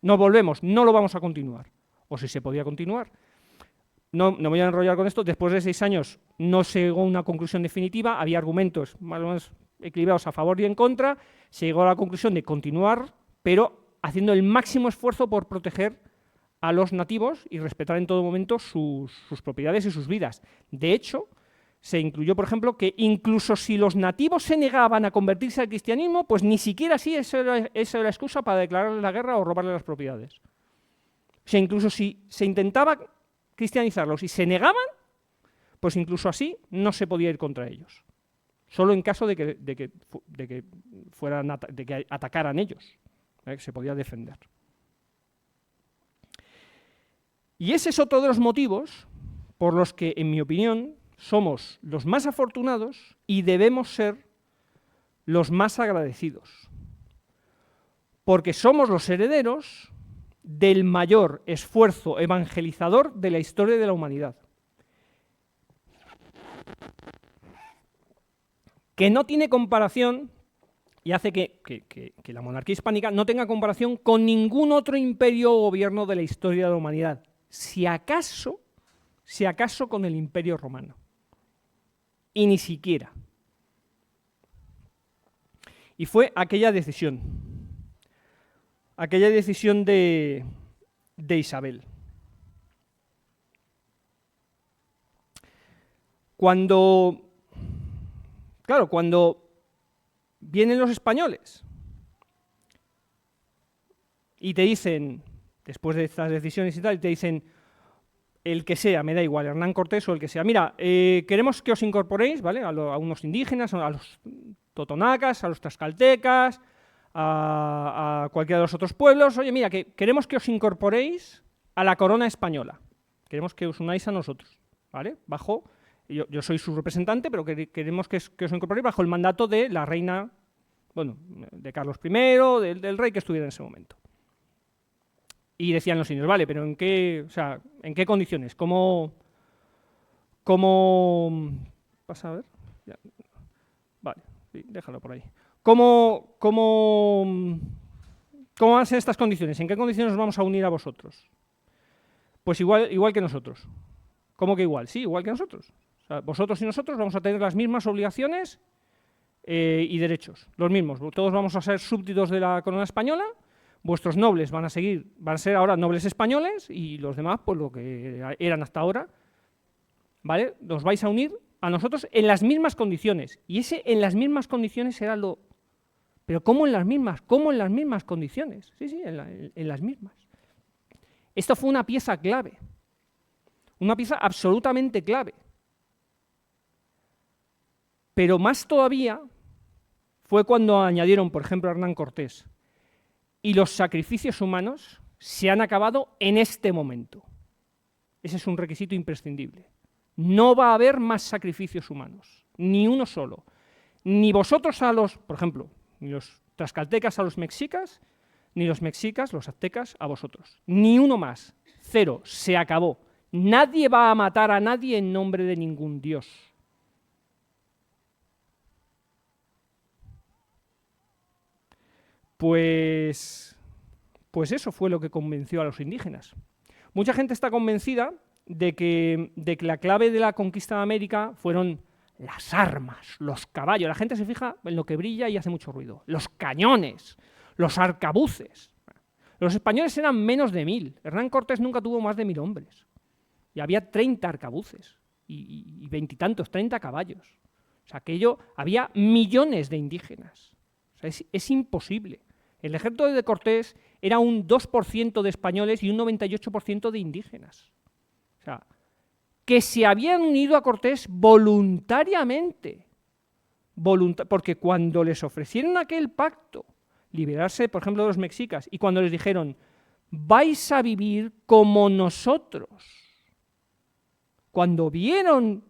nos volvemos, no lo vamos a continuar. O si se podía continuar. No me voy a enrollar con esto. Después de 6 años no se llegó a una conclusión definitiva, había argumentos más o menos equilibrados a favor y en contra, se llegó a la conclusión de continuar, pero haciendo el máximo esfuerzo por proteger a los nativos y respetar en todo momento sus propiedades y sus vidas. De hecho, se incluyó, por ejemplo, que incluso si los nativos se negaban a convertirse al cristianismo, pues ni siquiera así esa era la excusa para declararle la guerra o robarle las propiedades. O sea, incluso si se intentaba cristianizarlos y se negaban, pues incluso así no se podía ir contra ellos. Solo en caso de que atacaran ellos, que se podía defender. Y ese es otro de los motivos por los que, en mi opinión, somos los más afortunados y debemos ser los más agradecidos. Porque somos los herederos del mayor esfuerzo evangelizador de la historia de la humanidad. Que no tiene comparación y hace que la monarquía hispánica no tenga comparación con ningún otro imperio o gobierno de la historia de la humanidad. Si acaso con el Imperio Romano. Y ni siquiera. Y fue aquella decisión de Isabel. Cuando vienen los españoles y te dicen, después de estas decisiones y tal, te dicen, el que sea, me da igual, Hernán Cortés o el que sea, mira, queremos que os incorporéis, ¿vale? A unos indígenas, a los totonacas, a los tlaxcaltecas, a cualquiera de los otros pueblos. Oye, mira, que queremos que os incorporéis a la corona española. Queremos que os unáis a nosotros, ¿vale? Yo soy su representante, pero queremos que os incorporéis bajo el mandato de la reina, bueno, de Carlos I, del rey que estuviera en ese momento. Y decían los indios, vale, pero ¿en qué condiciones? ¿Cómo pasa a ver? Ya. Vale, sí, déjalo por ahí. ¿Cómo van a ser estas condiciones? ¿En qué condiciones nos vamos a unir a vosotros? Pues igual que nosotros. ¿Cómo que igual? Sí, igual que nosotros. O sea, vosotros y nosotros vamos a tener las mismas obligaciones y derechos, los mismos. Todos vamos a ser súbditos de la corona española. Vuestros nobles van a ser ahora nobles españoles y los demás, pues lo que eran hasta ahora, ¿vale? Os vais a unir a nosotros en las mismas condiciones. Y ese en las mismas condiciones era lo... Pero ¿cómo en las mismas? ¿Cómo en las mismas condiciones? Sí, sí, en las mismas. Esto fue una pieza clave. Una pieza absolutamente clave. Pero más todavía fue cuando añadieron, por ejemplo, a Hernán Cortés. Y los sacrificios humanos se han acabado en este momento. Ese es un requisito imprescindible. No va a haber más sacrificios humanos, ni uno solo. Ni vosotros a los, por ejemplo, ni los tlaxcaltecas a los mexicas, ni los mexicas, los aztecas, a vosotros. Ni uno más. Cero. Se acabó. Nadie va a matar a nadie en nombre de ningún dios. Pues eso fue lo que convenció a los indígenas. Mucha gente está convencida de que la clave de la conquista de América fueron las armas, los caballos. La gente se fija en lo que brilla y hace mucho ruido. Los cañones, los arcabuces. Los españoles eran menos de 1000. Hernán Cortés nunca tuvo más de 1000 hombres. Y había 30 arcabuces y 20 y tantos, 30 caballos. O sea, aquello, había millones de indígenas. O sea, es imposible. El ejército de Cortés era un 2% de españoles y un 98% de indígenas. O sea, que se habían unido a Cortés voluntariamente. Porque cuando les ofrecieron aquel pacto, liberarse, por ejemplo, de los mexicas, y cuando les dijeron, vais a vivir como nosotros, cuando vieron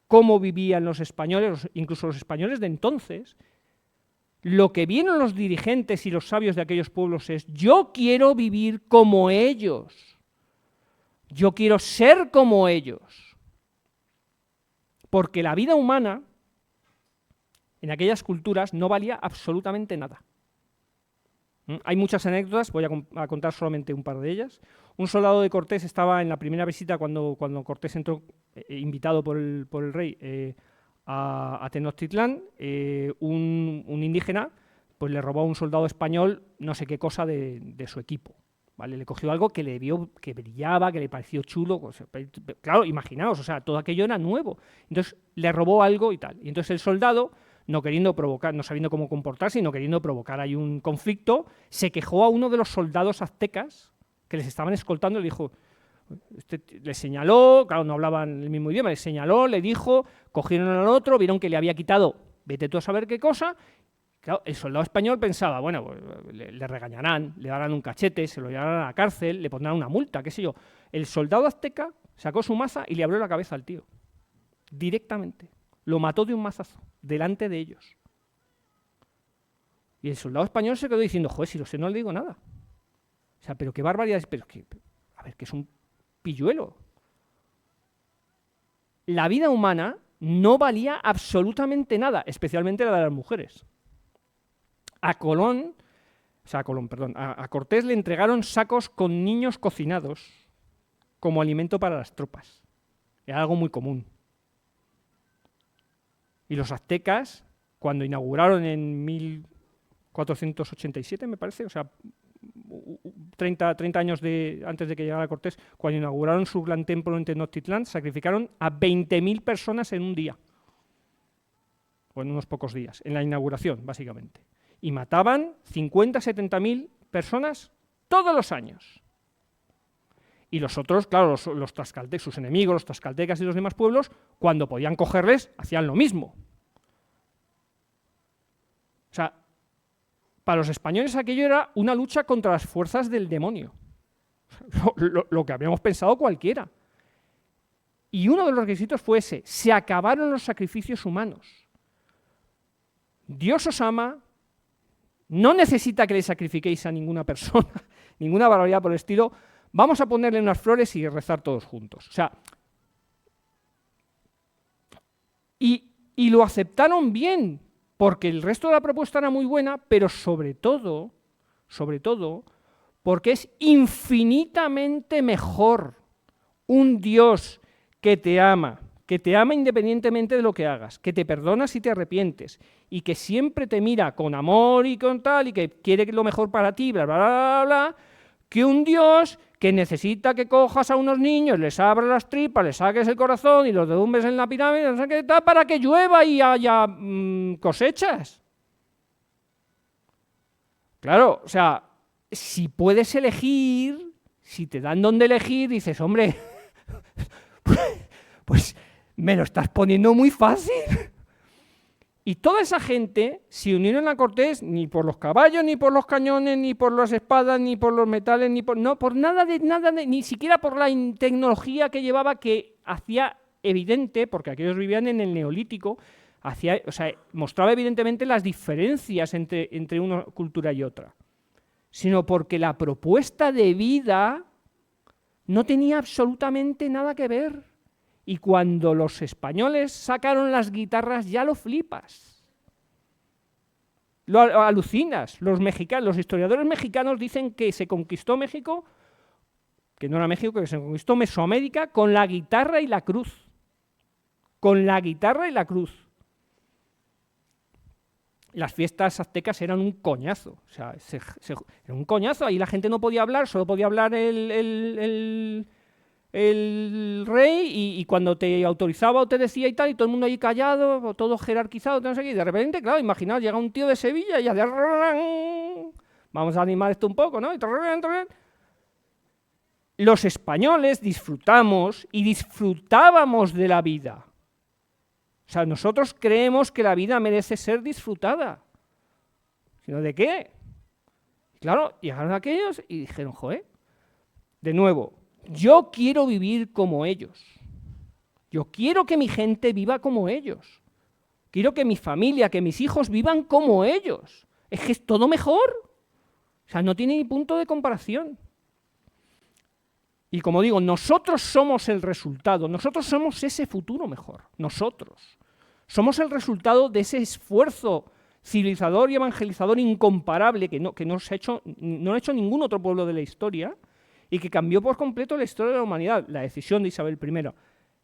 cómo vivían los españoles, incluso los españoles de entonces, lo que vieron los dirigentes y los sabios de aquellos pueblos es, yo quiero vivir como ellos, yo quiero ser como ellos, porque la vida humana en aquellas culturas no valía absolutamente nada. Hay muchas anécdotas, voy a contar solamente un par de ellas. Un soldado de Cortés estaba en la primera visita cuando Cortés entró, invitado por el rey, a Tenochtitlán. Un indígena pues le robó a un soldado español no sé qué cosa de su equipo. ¿Vale? Le cogió algo que le vio que brillaba, que le pareció chulo. Claro, imaginaos, o sea, todo aquello era nuevo. Entonces le robó algo y tal. Y entonces el soldado, no queriendo provocar, no sabiendo cómo comportarse y no queriendo provocar ahí un conflicto, se quejó a uno de los soldados aztecas que les estaban escoltando y le dijo, le señaló, claro, no hablaban el mismo idioma, le señaló, le dijo, cogieron al otro, vieron que le había quitado, vete tú a saber qué cosa. Claro, el soldado español pensaba, bueno, pues, le regañarán, le darán un cachete, se lo llevarán a la cárcel, le pondrán una multa, qué sé yo. El soldado azteca sacó su maza y le abrió la cabeza al tío, directamente. Lo mató de un mazazo, delante de ellos. Y el soldado español se quedó diciendo, joder, si lo sé, no le digo nada. O sea, pero qué barbaridad, pero que, a ver, que es un pilluelo. La vida humana no valía absolutamente nada, especialmente la de las mujeres. A Cortés le entregaron sacos con niños cocinados como alimento para las tropas. Era algo muy común. Y los aztecas, cuando inauguraron en 1487, me parece, o sea, 30 años antes de que llegara Cortés, cuando inauguraron su gran templo en Tenochtitlán, sacrificaron a 20.000 personas en un día, o en unos pocos días, en la inauguración, básicamente. Y mataban 50.000 a 70.000 personas todos los años. Y los otros, claro, los tlaxcaltecas, sus enemigos, los tlaxcaltecas y los demás pueblos, cuando podían cogerles, hacían lo mismo. O sea, para los españoles aquello era una lucha contra las fuerzas del demonio. Lo que habíamos pensado cualquiera. Y uno de los requisitos fue ese, se acabaron los sacrificios humanos. Dios os ama, no necesita que le sacrifiquéis a ninguna persona, ninguna barbaridad por el estilo, vamos a ponerle unas flores y rezar todos juntos. O sea, y lo aceptaron bien, porque el resto de la propuesta era muy buena, pero sobre todo, porque es infinitamente mejor un Dios que te ama independientemente de lo que hagas, que te perdona si te arrepientes y que siempre te mira con amor y con tal y que quiere lo mejor para ti, bla, bla, bla, bla, bla, que un Dios que necesita que cojas a unos niños, les abras las tripas, les saques el corazón y los derrumbes en la pirámide, no sé qué tal, para que llueva y haya cosechas. Claro, o sea, si puedes elegir, si te dan donde elegir, dices, hombre, pues me lo estás poniendo muy fácil. Y toda esa gente se unieron a Cortés ni por los caballos, ni por los cañones, ni por las espadas, ni por los metales, ni por nada ni siquiera por la tecnología que llevaba, que hacía evidente, porque aquellos vivían en el Neolítico, mostraba evidentemente las diferencias entre una cultura y otra, sino porque la propuesta de vida no tenía absolutamente nada que ver. Y cuando los españoles sacaron las guitarras, ya lo flipas. Lo alucinas. Los historiadores mexicanos dicen que se conquistó México, que no era México, que se conquistó Mesoamérica con la guitarra y la cruz. Con la guitarra y la cruz. Las fiestas aztecas eran un coñazo. O sea, era un coñazo. Ahí la gente no podía hablar, solo podía hablar el rey, y cuando te autorizaba o te decía y tal, y todo el mundo ahí callado, o todo jerarquizado, no sé qué, y de repente, claro, imaginaos, llega un tío de Sevilla y hace... Vamos a animar esto un poco, ¿no? Los españoles disfrutamos y disfrutábamos de la vida. O sea, nosotros creemos que la vida merece ser disfrutada. ¿Sino de qué? Claro, llegaron aquellos y dijeron, joder, de nuevo, yo quiero vivir como ellos. Yo quiero que mi gente viva como ellos. Quiero que mi familia, que mis hijos vivan como ellos. Es que es todo mejor. O sea, no tiene ni punto de comparación. Y como digo, nosotros somos el resultado. Nosotros somos ese futuro mejor. Nosotros. Somos el resultado de ese esfuerzo civilizador y evangelizador incomparable que no ha hecho ningún otro pueblo de la historia, y que cambió por completo la historia de la humanidad. La decisión de Isabel I,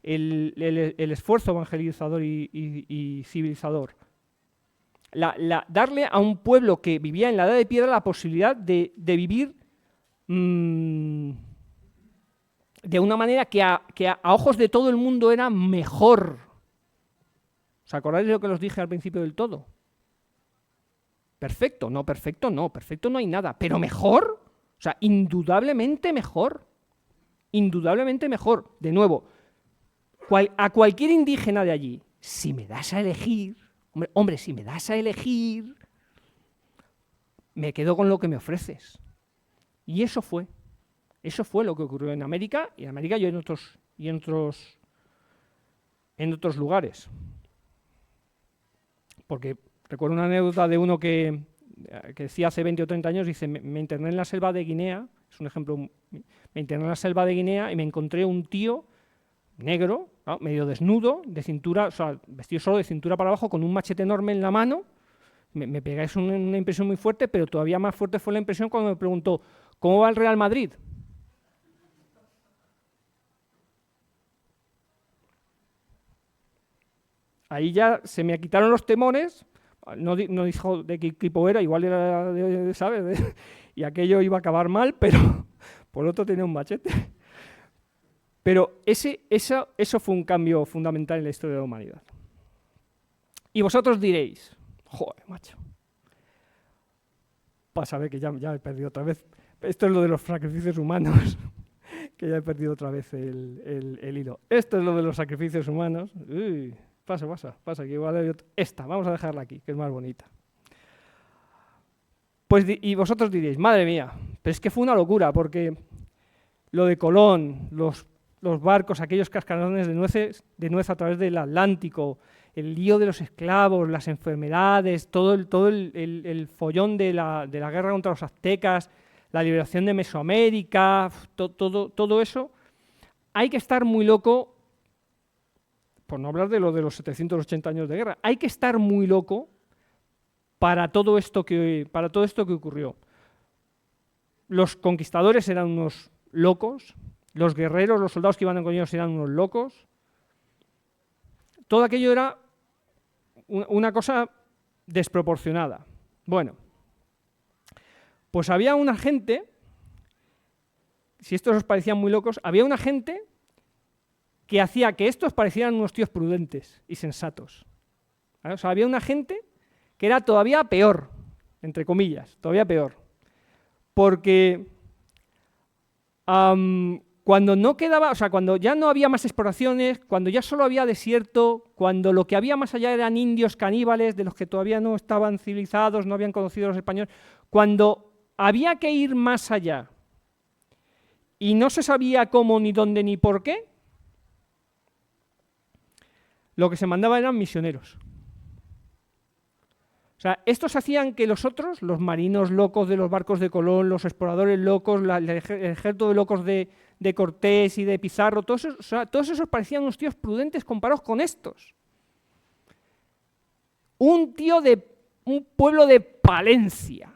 el esfuerzo evangelizador y civilizador. Darle a un pueblo que vivía en la Edad de Piedra la posibilidad de vivir de una manera que a ojos de todo el mundo era mejor. ¿Os acordáis de lo que os dije al principio del todo? Perfecto no hay nada, pero mejor. O sea, indudablemente mejor. Indudablemente mejor. De nuevo, a cualquier indígena de allí, si me das a elegir, si me das a elegir, me quedo con lo que me ofreces. Y eso fue lo que ocurrió en América, y en otros lugares. Porque recuerdo una anécdota de uno que decía hace 20 o 30 años, dice, me interné en la selva de Guinea, es un ejemplo, me interné en la selva de Guinea y me encontré un tío negro, ¿no?, medio desnudo, de cintura, o sea, vestido solo de cintura para abajo, con un machete enorme en la mano. Me pegáis una impresión muy fuerte, pero todavía más fuerte fue la impresión cuando me preguntó, ¿cómo va el Real Madrid? Ahí ya se me quitaron los temores. No dijo de qué equipo era, igual era ¿sabes? Y aquello iba a acabar mal, pero por otro tenía un machete. Pero eso fue un cambio fundamental en la historia de la humanidad. Y vosotros diréis, joder, macho, pasa a ver que ya he perdido otra vez. Esto es lo de los sacrificios humanos, que ya he perdido otra vez el hilo. Esto es lo de los sacrificios humanos. Uy. Pasa, que igual hay esta, vamos a dejarla aquí, que es más bonita. Pues, y vosotros diréis, madre mía, pero es que fue una locura, porque lo de Colón, los barcos, aquellos cascarones de nuez a través del Atlántico, el lío de los esclavos, las enfermedades, todo el follón de la guerra contra los aztecas, la liberación de Mesoamérica, todo eso, hay que estar muy loco. Por no hablar de lo de los 780 años de guerra, hay que estar muy loco para todo esto que ocurrió. Los conquistadores eran unos locos, los guerreros, los soldados que iban con ellos eran unos locos. Todo aquello era una cosa desproporcionada. Bueno, pues había una gente, si estos os parecían muy locos, había una gente que hacía que estos parecieran unos tíos prudentes y sensatos. ¿Vale? O sea, había una gente que era todavía peor, entre comillas, todavía peor. Porque cuando no quedaba, o sea, cuando ya no había más exploraciones, cuando ya solo había desierto, cuando lo que había más allá eran indios caníbales, de los que todavía no estaban civilizados, no habían conocido a los españoles, cuando había que ir más allá y no se sabía cómo, ni dónde, ni por qué, lo que se mandaba eran misioneros. O sea, estos hacían que los otros, los marinos locos de los barcos de Colón, los exploradores locos, el ejército de locos de Cortés y de Pizarro, todos esos parecían unos tíos prudentes comparados con estos. Un tío de un pueblo de Palencia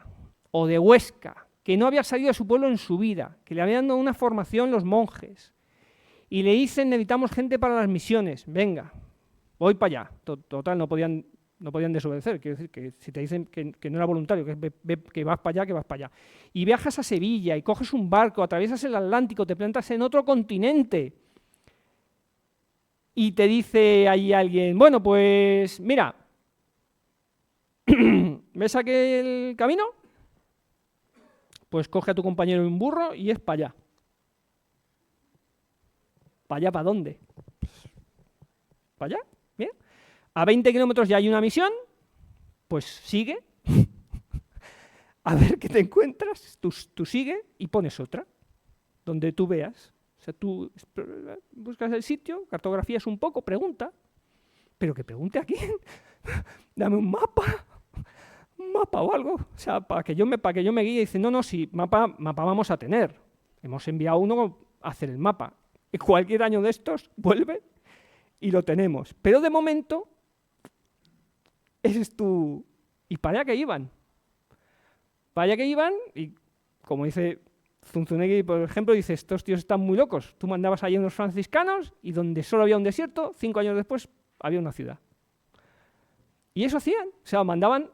o de Huesca, que no había salido de su pueblo en su vida, que le habían dado una formación los monjes, y le dicen, necesitamos gente para las misiones, venga, voy para allá. Total, no podían desobedecer, quiero decir que si te dicen que no era voluntario, que vas para allá, que vas para allá. Y viajas a Sevilla y coges un barco, atraviesas el Atlántico, te plantas en otro continente y te dice ahí alguien, bueno, pues mira, ¿ves aquel camino? Pues coge a tu compañero en un burro y es para allá. ¿Para allá para dónde? ¿Para allá? Mira. A 20 kilómetros ya hay una misión, pues sigue, a ver qué te encuentras, tú sigue y pones otra, donde tú veas. O sea, tú buscas el sitio, cartografías un poco, pregunta, pero que pregunte a quién, dame un mapa o algo, o sea, para que yo me guíe. Y dice, no, sí, mapa vamos a tener, hemos enviado uno a hacer el mapa, y cualquier año de estos vuelve y lo tenemos, pero de momento ese es tu... Y para allá que iban. Para allá que iban, y como dice Zunzunegui, por ejemplo, dice, estos tíos están muy locos. Tú mandabas ahí a unos franciscanos, y donde solo había un desierto, 5 años después había una ciudad. Y eso hacían. O sea, mandaban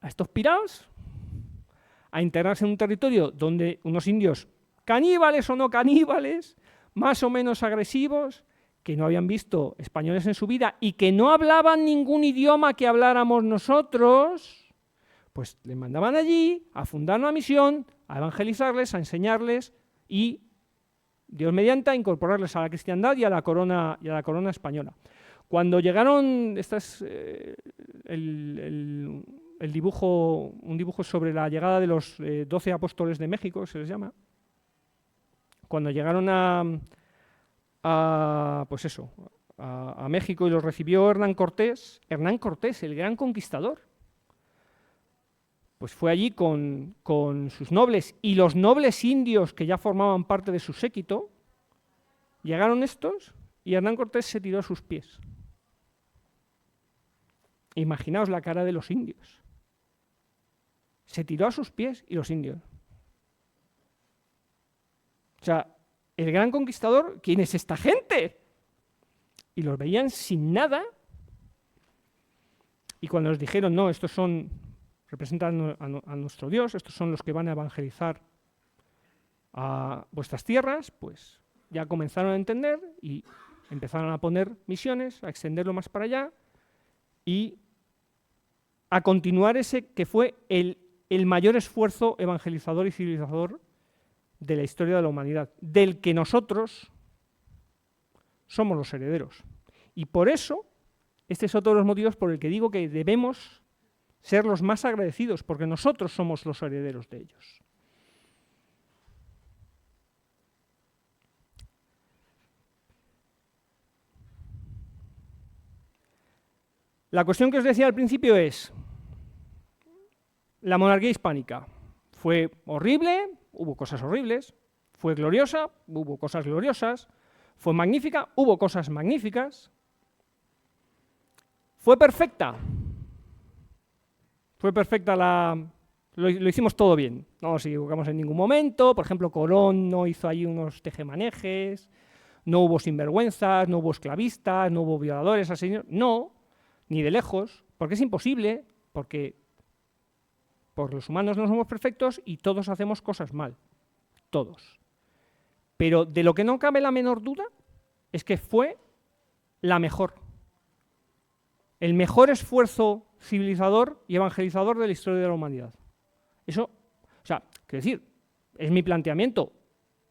a estos piraos a integrarse en un territorio donde unos indios, caníbales o no caníbales, más o menos agresivos, que no habían visto españoles en su vida y que no hablaban ningún idioma que habláramos nosotros, pues les mandaban allí a fundar una misión, a evangelizarles, a enseñarles y, Dios mediante, a incorporarles a la cristiandad y a la corona española. Cuando llegaron, un dibujo sobre la llegada de los 12 apóstoles de México, se les llama, cuando llegaron a México y los recibió Hernán Cortés, el gran conquistador, pues fue allí con sus nobles y los nobles indios que ya formaban parte de su séquito. Llegaron estos y Hernán Cortés se tiró a sus pies. Imaginaos la cara de los indios. Se tiró a sus pies y los indios. O sea, el gran conquistador, ¿quién es esta gente? Y los veían sin nada. Y cuando les dijeron, no, estos representan a nuestro Dios, estos son los que van a evangelizar a vuestras tierras, pues ya comenzaron a entender y empezaron a poner misiones, a extenderlo más para allá y a continuar ese que fue el mayor esfuerzo evangelizador y civilizador de la historia de la humanidad, del que nosotros somos los herederos. Y por eso, este es otro de los motivos por el que digo que debemos ser los más agradecidos, porque nosotros somos los herederos de ellos. La cuestión que os decía al principio es, la monarquía hispánica fue horrible, hubo cosas horribles, fue gloriosa, hubo cosas gloriosas, fue magnífica, hubo cosas magníficas, fue perfecta, lo hicimos todo bien, no nos equivocamos en ningún momento. Por ejemplo, Colón no hizo ahí unos tejemanejes, no hubo sinvergüenzas, no hubo esclavistas, no hubo violadores, asesinos, no, ni de lejos, porque es imposible, porque los humanos no somos perfectos y todos hacemos cosas mal. todos. Pero de lo que no cabe la menor duda es que fue la mejor. El mejor esfuerzo civilizador y evangelizador de la historia de la humanidad. Eso, o sea, quiero decir, es mi planteamiento.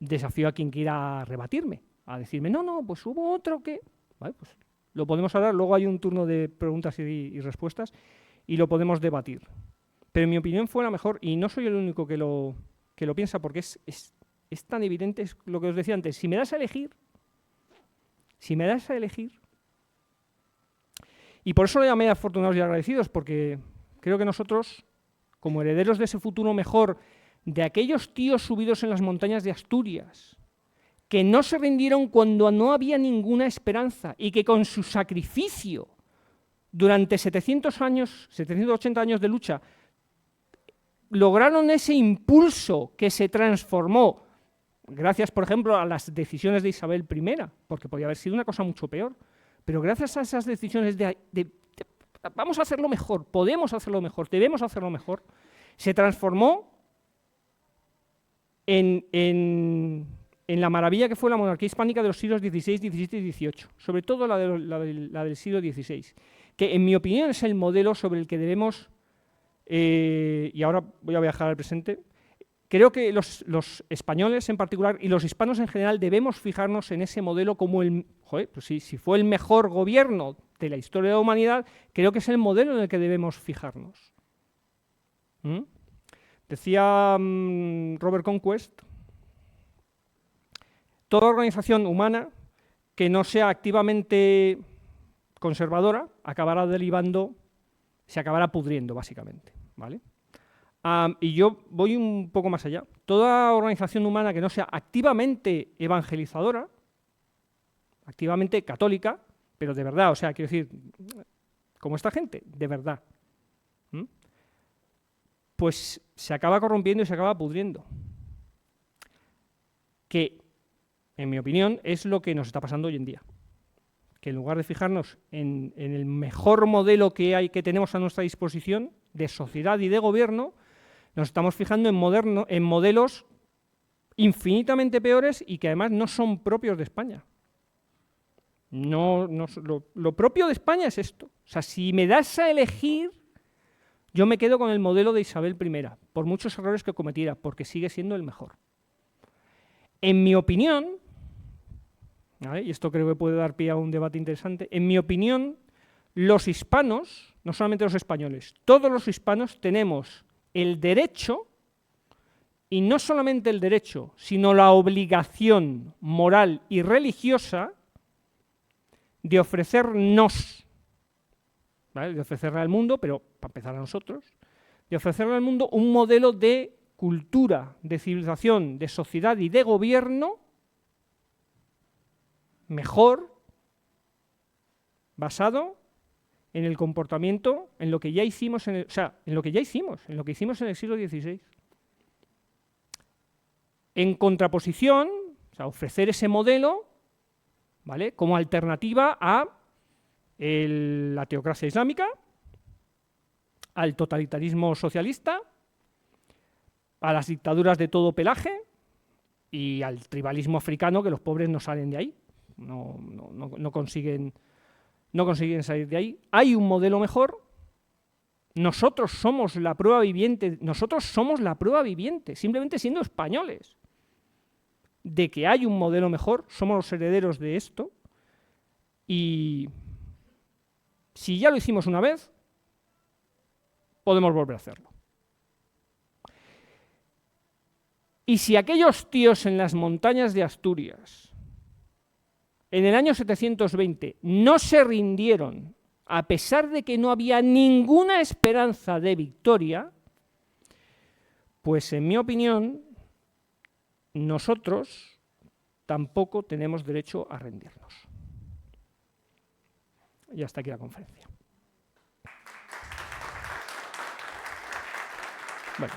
Desafío a quien quiera rebatirme, a decirme, no, pues hubo otro que... Vale, pues lo podemos hablar, luego hay un turno de preguntas y respuestas y lo podemos debatir. Pero en mi opinión fue la mejor y no soy el único que lo piensa, porque es tan evidente, es lo que os decía antes. Si me das a elegir, y por eso lo llamé afortunados y agradecidos, porque creo que nosotros, como herederos de ese futuro mejor, de aquellos tíos subidos en las montañas de Asturias, que no se rindieron cuando no había ninguna esperanza y que con su sacrificio durante 780 años de lucha, lograron ese impulso que se transformó, gracias, por ejemplo, a las decisiones de Isabel I, porque podía haber sido una cosa mucho peor, pero gracias a esas decisiones de vamos a hacerlo mejor, podemos hacerlo mejor, debemos hacerlo mejor, se transformó en la maravilla que fue la monarquía hispánica de los siglos XVI, XVII y XVIII, sobre todo la del siglo XVI, que en mi opinión es el modelo sobre el que debemos, y ahora voy a viajar al presente, creo que los españoles en particular y los hispanos en general debemos fijarnos en ese modelo como pues si fue el mejor gobierno de la historia de la humanidad, creo que es el modelo en el que debemos fijarnos. Decía Robert Conquest, toda organización humana que no sea activamente conservadora acabará derivando, se acabará pudriendo, básicamente, ¿vale? Y yo voy un poco más allá. Toda organización humana que no sea activamente evangelizadora, activamente católica, pero de verdad, o sea, quiero decir, como esta gente, de verdad, pues se acaba corrompiendo y se acaba pudriendo. Que, en mi opinión, es lo que nos está pasando hoy en día. Que en lugar de fijarnos en el mejor modelo que tenemos a nuestra disposición de sociedad y de gobierno, nos estamos fijando en modelos infinitamente peores y que además no son propios de España. Lo propio de España es esto. O sea, si me das a elegir, yo me quedo con el modelo de Isabel I, por muchos errores que cometiera, porque sigue siendo el mejor. En mi opinión, ¿vale? Y esto creo que puede dar pie a un debate interesante, en mi opinión, los hispanos, no solamente los españoles, todos los hispanos tenemos el derecho, y no solamente el derecho, sino la obligación moral y religiosa de ofrecernos, ¿vale? De ofrecerle al mundo, pero para empezar a nosotros, de ofrecerle al mundo un modelo de cultura, de civilización, de sociedad y de gobierno mejor, basado en el comportamiento, en lo que ya hicimos, en lo que hicimos en el siglo XVI. En contraposición, o sea, ofrecer ese modelo, ¿vale?, como alternativa a la teocracia islámica, al totalitarismo socialista, a las dictaduras de todo pelaje y al tribalismo africano, que los pobres no salen de ahí, no consiguen salir de ahí. Hay un modelo mejor. Nosotros somos la prueba viviente, simplemente siendo españoles, de que hay un modelo mejor. Somos los herederos de esto. Y si ya lo hicimos una vez, podemos volver a hacerlo. Y si aquellos tíos en las montañas de Asturias, en el año 720, no se rindieron, a pesar de que no había ninguna esperanza de victoria, pues en mi opinión, nosotros tampoco tenemos derecho a rendirnos. Y hasta aquí la conferencia. Bueno.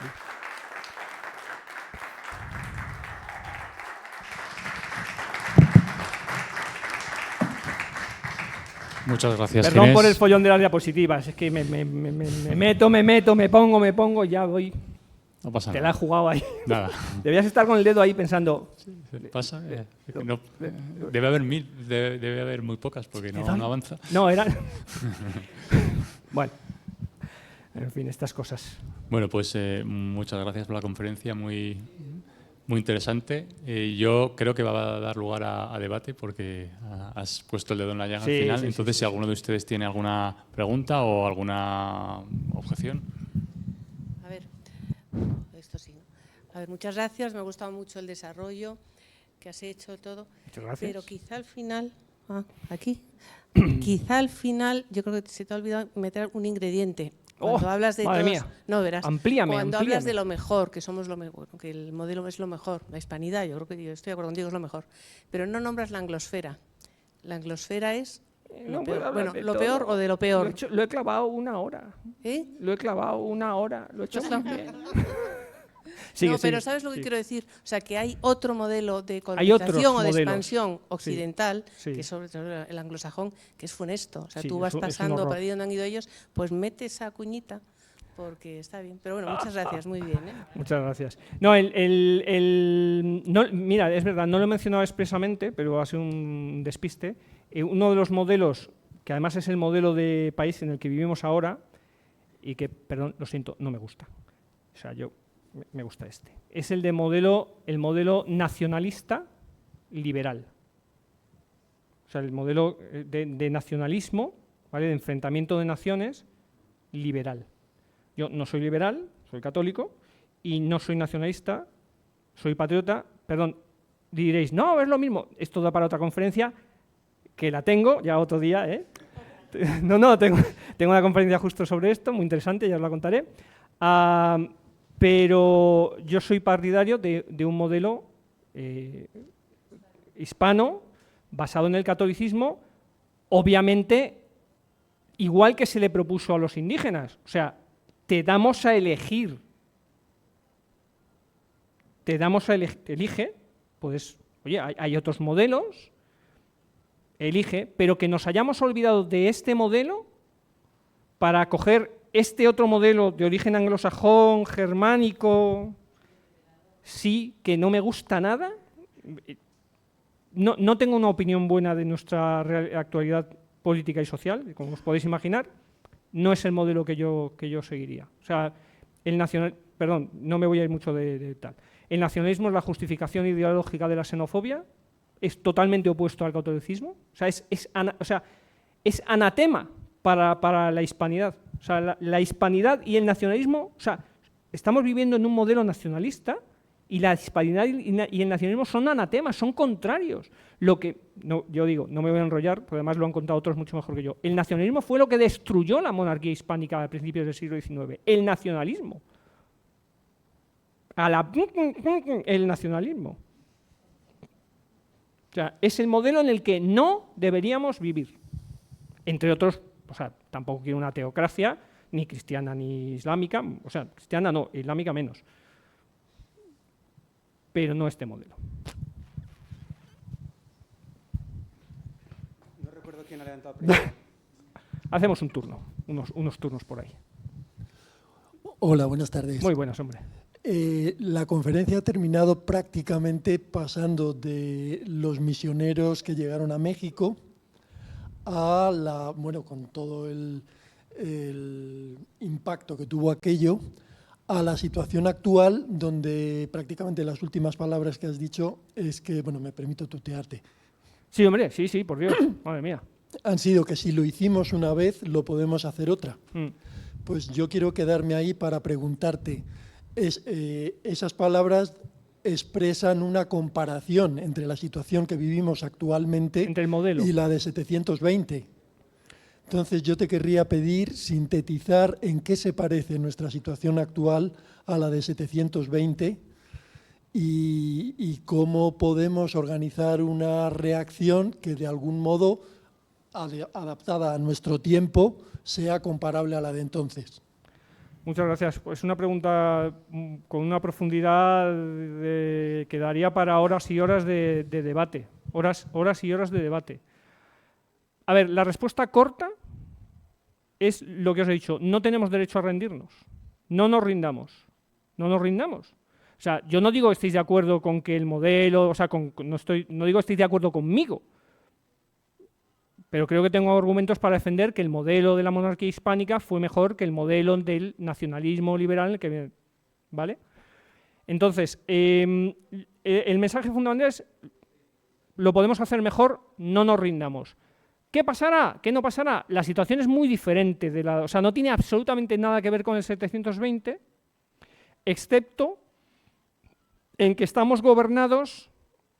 Muchas gracias, Perdón Ginés. por el follón de las diapositivas, es que me meto, me pongo, ya voy No pasa Te nada. la he jugado ahí. Nada. Debías estar con el dedo ahí pensando. Pasa. No, debe haber 1000, debe haber muy pocas porque no avanza. No, eran. Bueno, en fin, estas cosas. Bueno, pues muchas gracias por la conferencia, muy interesante. Yo creo que va a dar lugar a debate porque has puesto el dedo en la llaga al final. Entonces, si alguno de ustedes tiene alguna pregunta o alguna objeción. A ver, esto sí, ¿no? A ver, muchas gracias. Me ha gustado mucho el desarrollo que has hecho, todo. Muchas gracias. Pero quizá al final, quizá al final, yo creo que se te ha olvidado meter un ingrediente. Cuando hablas de madre todos, mía. no verás. Amplíame. Cuando hablas de lo mejor, que somos lo mejor, que el modelo es lo mejor, la hispanidad, yo creo que yo estoy de acuerdo contigo, es lo mejor. Pero no nombras la anglosfera. La anglosfera es lo peor. Bueno, lo peor o de lo peor. Lo he clavado 1 hora. ¿Eh? Lo he clavado 1 hora. Lo he hecho muy bien. No, pero ¿sabes lo que quiero decir? O sea, que hay otro modelo de Hay otros colonización o de modelos. expansión occidental, Sí. que es sobre todo el anglosajón, que es funesto. O sea, Sí, tú vas es un pasando horror. por ahí donde han ido ellos, pues mete esa cuñita, porque está bien. Pero bueno, muchas gracias, muy bien. Muchas gracias. No, no, mira, es verdad, no lo he mencionado expresamente, pero ha sido un despiste. Uno de los modelos, que además es el modelo de país en el que vivimos ahora, y que, perdón, lo siento, no me gusta. O sea, me gusta este. Es el modelo nacionalista liberal. O sea, el modelo de nacionalismo, ¿vale? De enfrentamiento de naciones liberal. Yo no soy liberal, soy católico, y no soy nacionalista, soy patriota. Perdón, diréis, no, es lo mismo. Esto da para otra conferencia, que la tengo ya otro día, ¿eh? No, tengo una conferencia justo sobre esto, muy interesante, ya os la contaré. Pero yo soy partidario de un modelo hispano basado en el catolicismo, obviamente igual que se le propuso a los indígenas. O sea, te damos a elegir. Elige, pues, oye, hay otros modelos, elige, pero que nos hayamos olvidado de este modelo para coger este otro modelo de origen anglosajón, germánico, sí, que no me gusta nada. No tengo una opinión buena de nuestra actualidad política y social, como os podéis imaginar. No es el modelo que yo seguiría. O sea, perdón, no me voy a ir mucho de tal. El nacionalismo es la justificación ideológica de la xenofobia, es totalmente opuesto al catolicismo, o sea, es anatema para la hispanidad. O sea, la hispanidad y el nacionalismo, o sea, estamos viviendo en un modelo nacionalista y la hispanidad y el nacionalismo son anatemas, son contrarios. Yo digo, no me voy a enrollar, porque además lo han contado otros mucho mejor que yo. El nacionalismo fue lo que destruyó la monarquía hispánica a principios del siglo XIX. El nacionalismo. El nacionalismo. O sea, es el modelo en el que no deberíamos vivir. Entre otros, o sea, tampoco quiero una teocracia, ni cristiana ni islámica, o sea, cristiana no, islámica menos. Pero no este modelo. No recuerdo quién ha levantado primero. Hacemos un turno, unos turnos por ahí. Hola, buenas tardes. Muy buenas, hombre. La conferencia ha terminado prácticamente pasando de los misioneros que llegaron a México a con todo el impacto que tuvo aquello, a la situación actual, donde prácticamente las últimas palabras que has dicho es que, me permito tutearte. Sí, hombre, sí, por Dios, madre mía. Han sido que si lo hicimos una vez, lo podemos hacer otra. Pues yo quiero quedarme ahí para preguntarte, esas palabras expresan una comparación entre la situación que vivimos actualmente entre el modelo y la de 720. Entonces yo te querría pedir sintetizar en qué se parece nuestra situación actual a la de 720 y cómo podemos organizar una reacción que de algún modo, adaptada a nuestro tiempo, sea comparable a la de entonces. Muchas gracias. Pues una pregunta con una profundidad que daría para horas y horas de debate. Horas y horas de debate. A ver, la respuesta corta es lo que os he dicho. No tenemos derecho a rendirnos. No nos rindamos. no nos rindamos. O sea, yo no digo estéis de acuerdo con que el modelo, o sea, no digo estéis de acuerdo conmigo, pero creo que tengo argumentos para defender que el modelo de la monarquía hispánica fue mejor que el modelo del nacionalismo liberal, ¿vale? Entonces, el mensaje fundamental es, lo podemos hacer mejor, no nos rindamos. ¿Qué pasará? ¿Qué no pasará? La situación es muy diferente, o sea, no tiene absolutamente nada que ver con el 720, excepto en que estamos gobernados,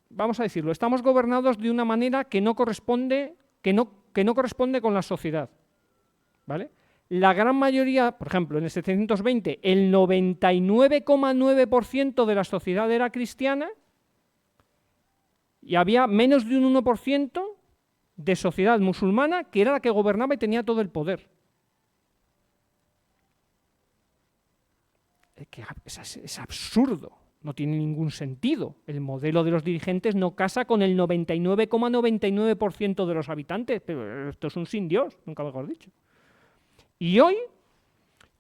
vamos a decirlo, estamos gobernados de una manera que no corresponde con la sociedad, ¿vale? La gran mayoría, por ejemplo, en el 720, el 99,9% de la sociedad era cristiana y había menos de un 1% de sociedad musulmana que era la que gobernaba y tenía todo el poder. Es absurdo. No tiene ningún sentido. El modelo de los dirigentes no casa con el 99,99% de los habitantes, pero esto es un sin Dios, nunca mejor dicho. Y hoy,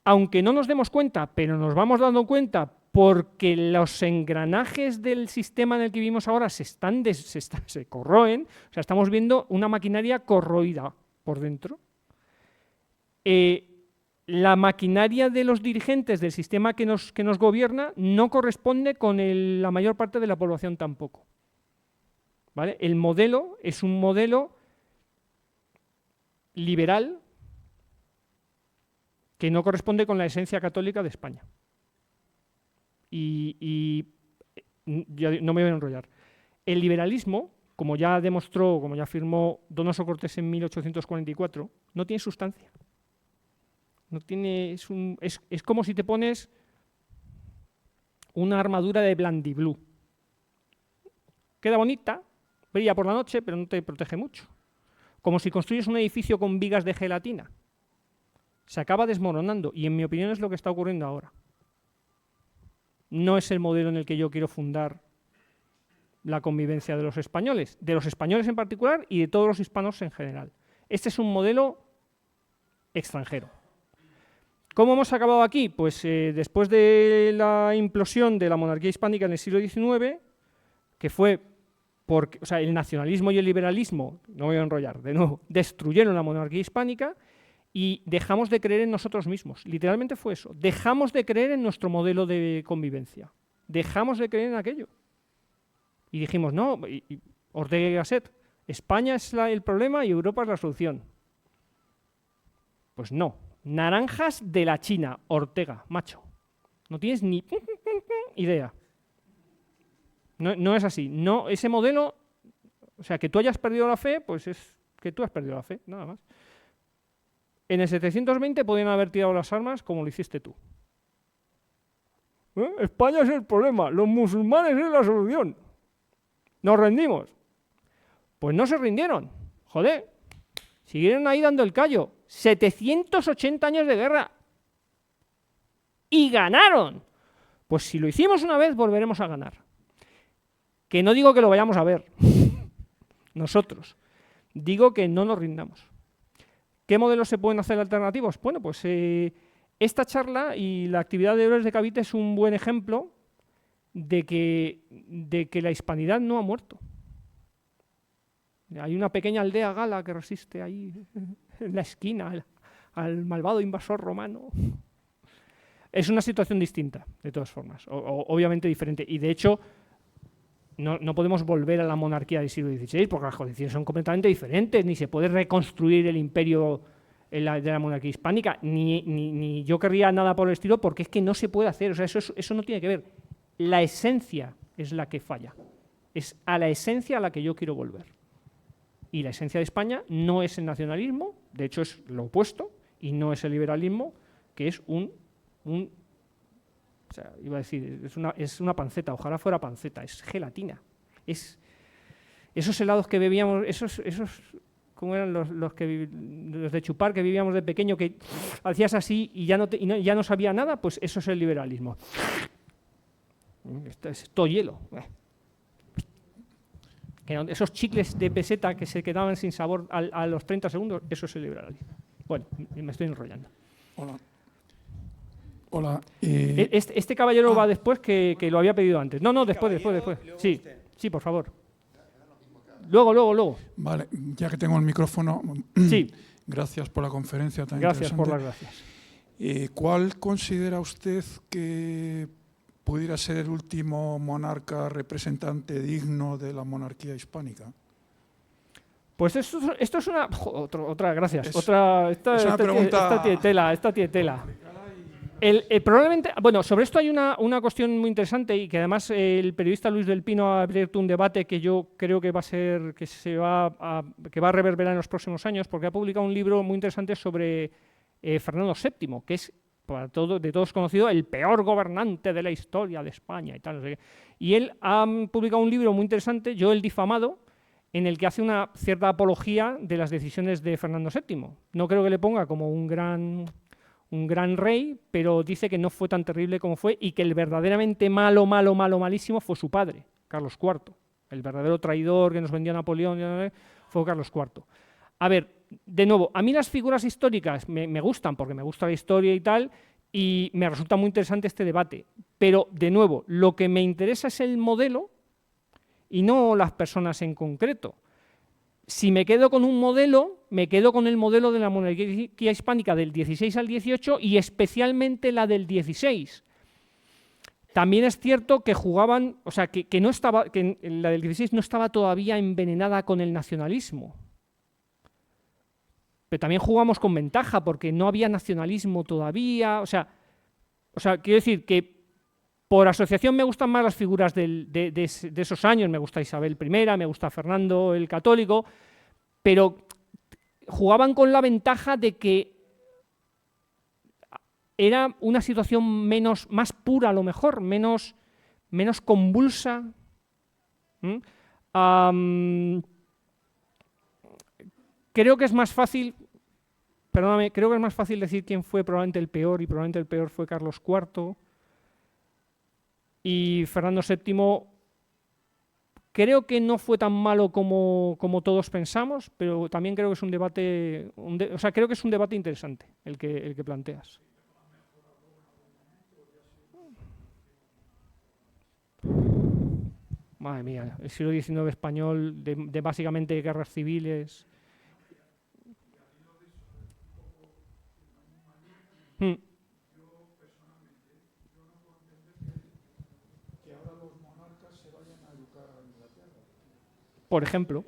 aunque no nos demos cuenta, pero nos vamos dando cuenta porque los engranajes del sistema en el que vivimos ahora se corroen, o sea, estamos viendo una maquinaria corroída por dentro. La maquinaria de los dirigentes del sistema que nos gobierna no corresponde con la mayor parte de la población tampoco, ¿vale? El modelo es un modelo liberal que no corresponde con la esencia católica de España. Y ya no me voy a enrollar. El liberalismo, como ya demostró, como ya afirmó Donoso Cortés en 1844, no tiene sustancia. No tiene, es como si te pones una armadura de blandiblue. Queda bonita, brilla por la noche, pero no te protege mucho. Como si construyes un edificio con vigas de gelatina. Se acaba desmoronando y en mi opinión es lo que está ocurriendo ahora. No es el modelo en el que yo quiero fundar la convivencia de los españoles en particular y de todos los hispanos en general. Este es un modelo extranjero. ¿Cómo hemos acabado aquí? Pues después de la implosión de la monarquía hispánica en el siglo XIX, que fue porque, o sea, el nacionalismo y el liberalismo, no me voy a enrollar, de nuevo, destruyeron la monarquía hispánica y dejamos de creer en nosotros mismos. Literalmente fue eso. Dejamos de creer en nuestro modelo de convivencia. Dejamos de creer en aquello. Y dijimos, no, Ortega y Gasset, España es el problema y Europa es la solución. Pues no. Naranjas de la China, Ortega, macho. No tienes ni idea. No es así. No, ese modelo, o sea, que tú hayas perdido la fe, pues es que tú has perdido la fe, nada más. En el 720 podían haber tirado las armas como lo hiciste tú. España es el problema, los musulmanes es la solución. Nos rendimos. Pues no se rindieron. Joder, siguieron ahí dando el callo. 780 años de guerra. Y ganaron. Pues si lo hicimos una vez, volveremos a ganar. Que no digo que lo vayamos a ver. Nosotros. Digo que no nos rindamos. ¿Qué modelos se pueden hacer alternativos? Bueno, pues esta charla y la actividad de Héroes de Cavite es un buen ejemplo de que la hispanidad no ha muerto. Hay una pequeña aldea gala que resiste ahí en la esquina al malvado invasor romano. Es una situación distinta, de todas formas, obviamente diferente. Y de hecho, no podemos volver a la monarquía del siglo XVI porque las condiciones son completamente diferentes, ni se puede reconstruir el imperio de la monarquía hispánica, ni yo querría nada por el estilo porque es que no se puede hacer, o sea, eso no tiene que ver. La esencia es la que falla, es a la esencia a la que yo quiero volver. Y la esencia de España no es el nacionalismo, de hecho es lo opuesto, y no es el liberalismo, que es o sea, iba a decir, es una panceta, ojalá fuera panceta, es gelatina. Es esos helados que bebíamos, esos ¿cómo eran los de chupar que vivíamos de pequeño, que hacías así y ya no sabía nada? Pues eso es el liberalismo. Esto es todo hielo. Esos chicles de peseta que se quedaban sin sabor a los 30 segundos, eso es el liberalismo. Bueno, me estoy enrollando. Hola. Hola. Este caballero va después, que lo había pedido antes. No, después. Sí, sí, por favor. Luego. Vale, ya que tengo el micrófono, sí. Gracias por la conferencia tan Gracias interesante. por las gracias. ¿Cuál considera usted que pudiera ser el último monarca representante digno de la monarquía hispánica? Pues esto es una... Otra, gracias. Es una pregunta... Esta tiene tela. Probablemente, bueno, sobre esto hay una cuestión muy interesante y que además el periodista Luis del Pino ha abierto un debate que yo creo que va a reverberar en los próximos años, porque ha publicado un libro muy interesante sobre Fernando VII, que es de todos conocido el peor gobernante de la historia de España y tal. No sé qué. Y él ha publicado un libro muy interesante, Yo el difamado, en el que hace una cierta apología de las decisiones de Fernando VII. No creo que le ponga como un gran rey, pero dice que no fue tan terrible como fue y que el verdaderamente malísimo fue su padre, Carlos IV. El verdadero traidor que nos vendió Napoleón fue Carlos IV. A ver, de nuevo, a mí las figuras históricas me gustan porque me gusta la historia y tal, y me resulta muy interesante este debate. Pero, de nuevo, lo que me interesa es el modelo y no las personas en concreto. Si me quedo con un modelo, me quedo con el modelo de la monarquía hispánica del 16 al 18 y especialmente la del 16. También es cierto que jugaban, o sea, que la del 16 no estaba todavía envenenada con el nacionalismo. Pero también jugamos con ventaja porque no había nacionalismo todavía. O sea, quiero decir que por asociación me gustan más las figuras de esos años. Me gusta Isabel I, me gusta Fernando el Católico, pero jugaban con la ventaja de que era una situación más pura, a lo mejor, menos convulsa. Creo que es más fácil, perdóname, creo que es más fácil decir quién fue probablemente el peor, y probablemente el peor fue Carlos IV. Y Fernando VII creo que no fue tan malo como todos pensamos, pero también creo que es un debate, creo que es un debate interesante el que planteas. Madre mía, el siglo XIX español, de básicamente guerras civiles. Por ejemplo,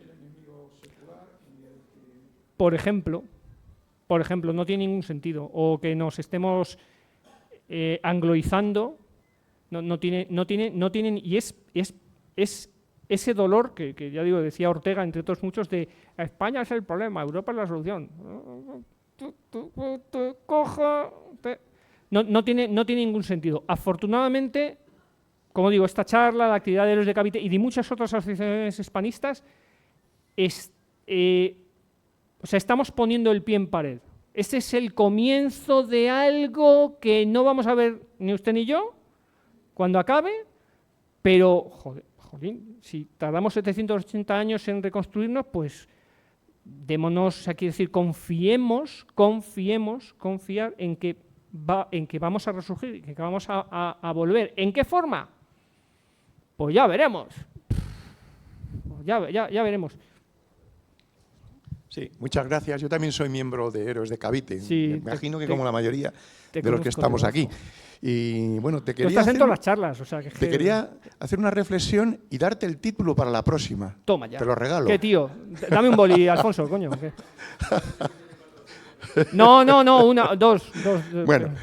no tiene ningún sentido. O que nos estemos angloizando, no tiene, y es ese dolor que ya digo, decía Ortega, entre otros muchos, de España es el problema, Europa es la solución. No tiene ningún sentido. Afortunadamente, como digo, esta charla, la actividad de Héroes de Cavite y de muchas otras asociaciones hispanistas, estamos poniendo el pie en pared. Este es el comienzo de algo que no vamos a ver ni usted ni yo cuando acabe, pero, jolín, si tardamos 780 años en reconstruirnos, pues démonos, quiero decir, confiar en que vamos a resurgir, en que vamos a volver. ¿En qué forma? Pues ya veremos. Ya veremos. Sí, muchas gracias. Yo también soy miembro de Héroes de Cavite. Sí, me imagino que como la mayoría de los que estamos aquí. Y bueno, te quería estás en todas las charlas, o sea que te quería hacer una reflexión y darte el título para la próxima. Toma ya. Te lo regalo. ¿Qué, tío? Dame un boli, Alfonso, coño. ¿Qué? No, dos. Bueno,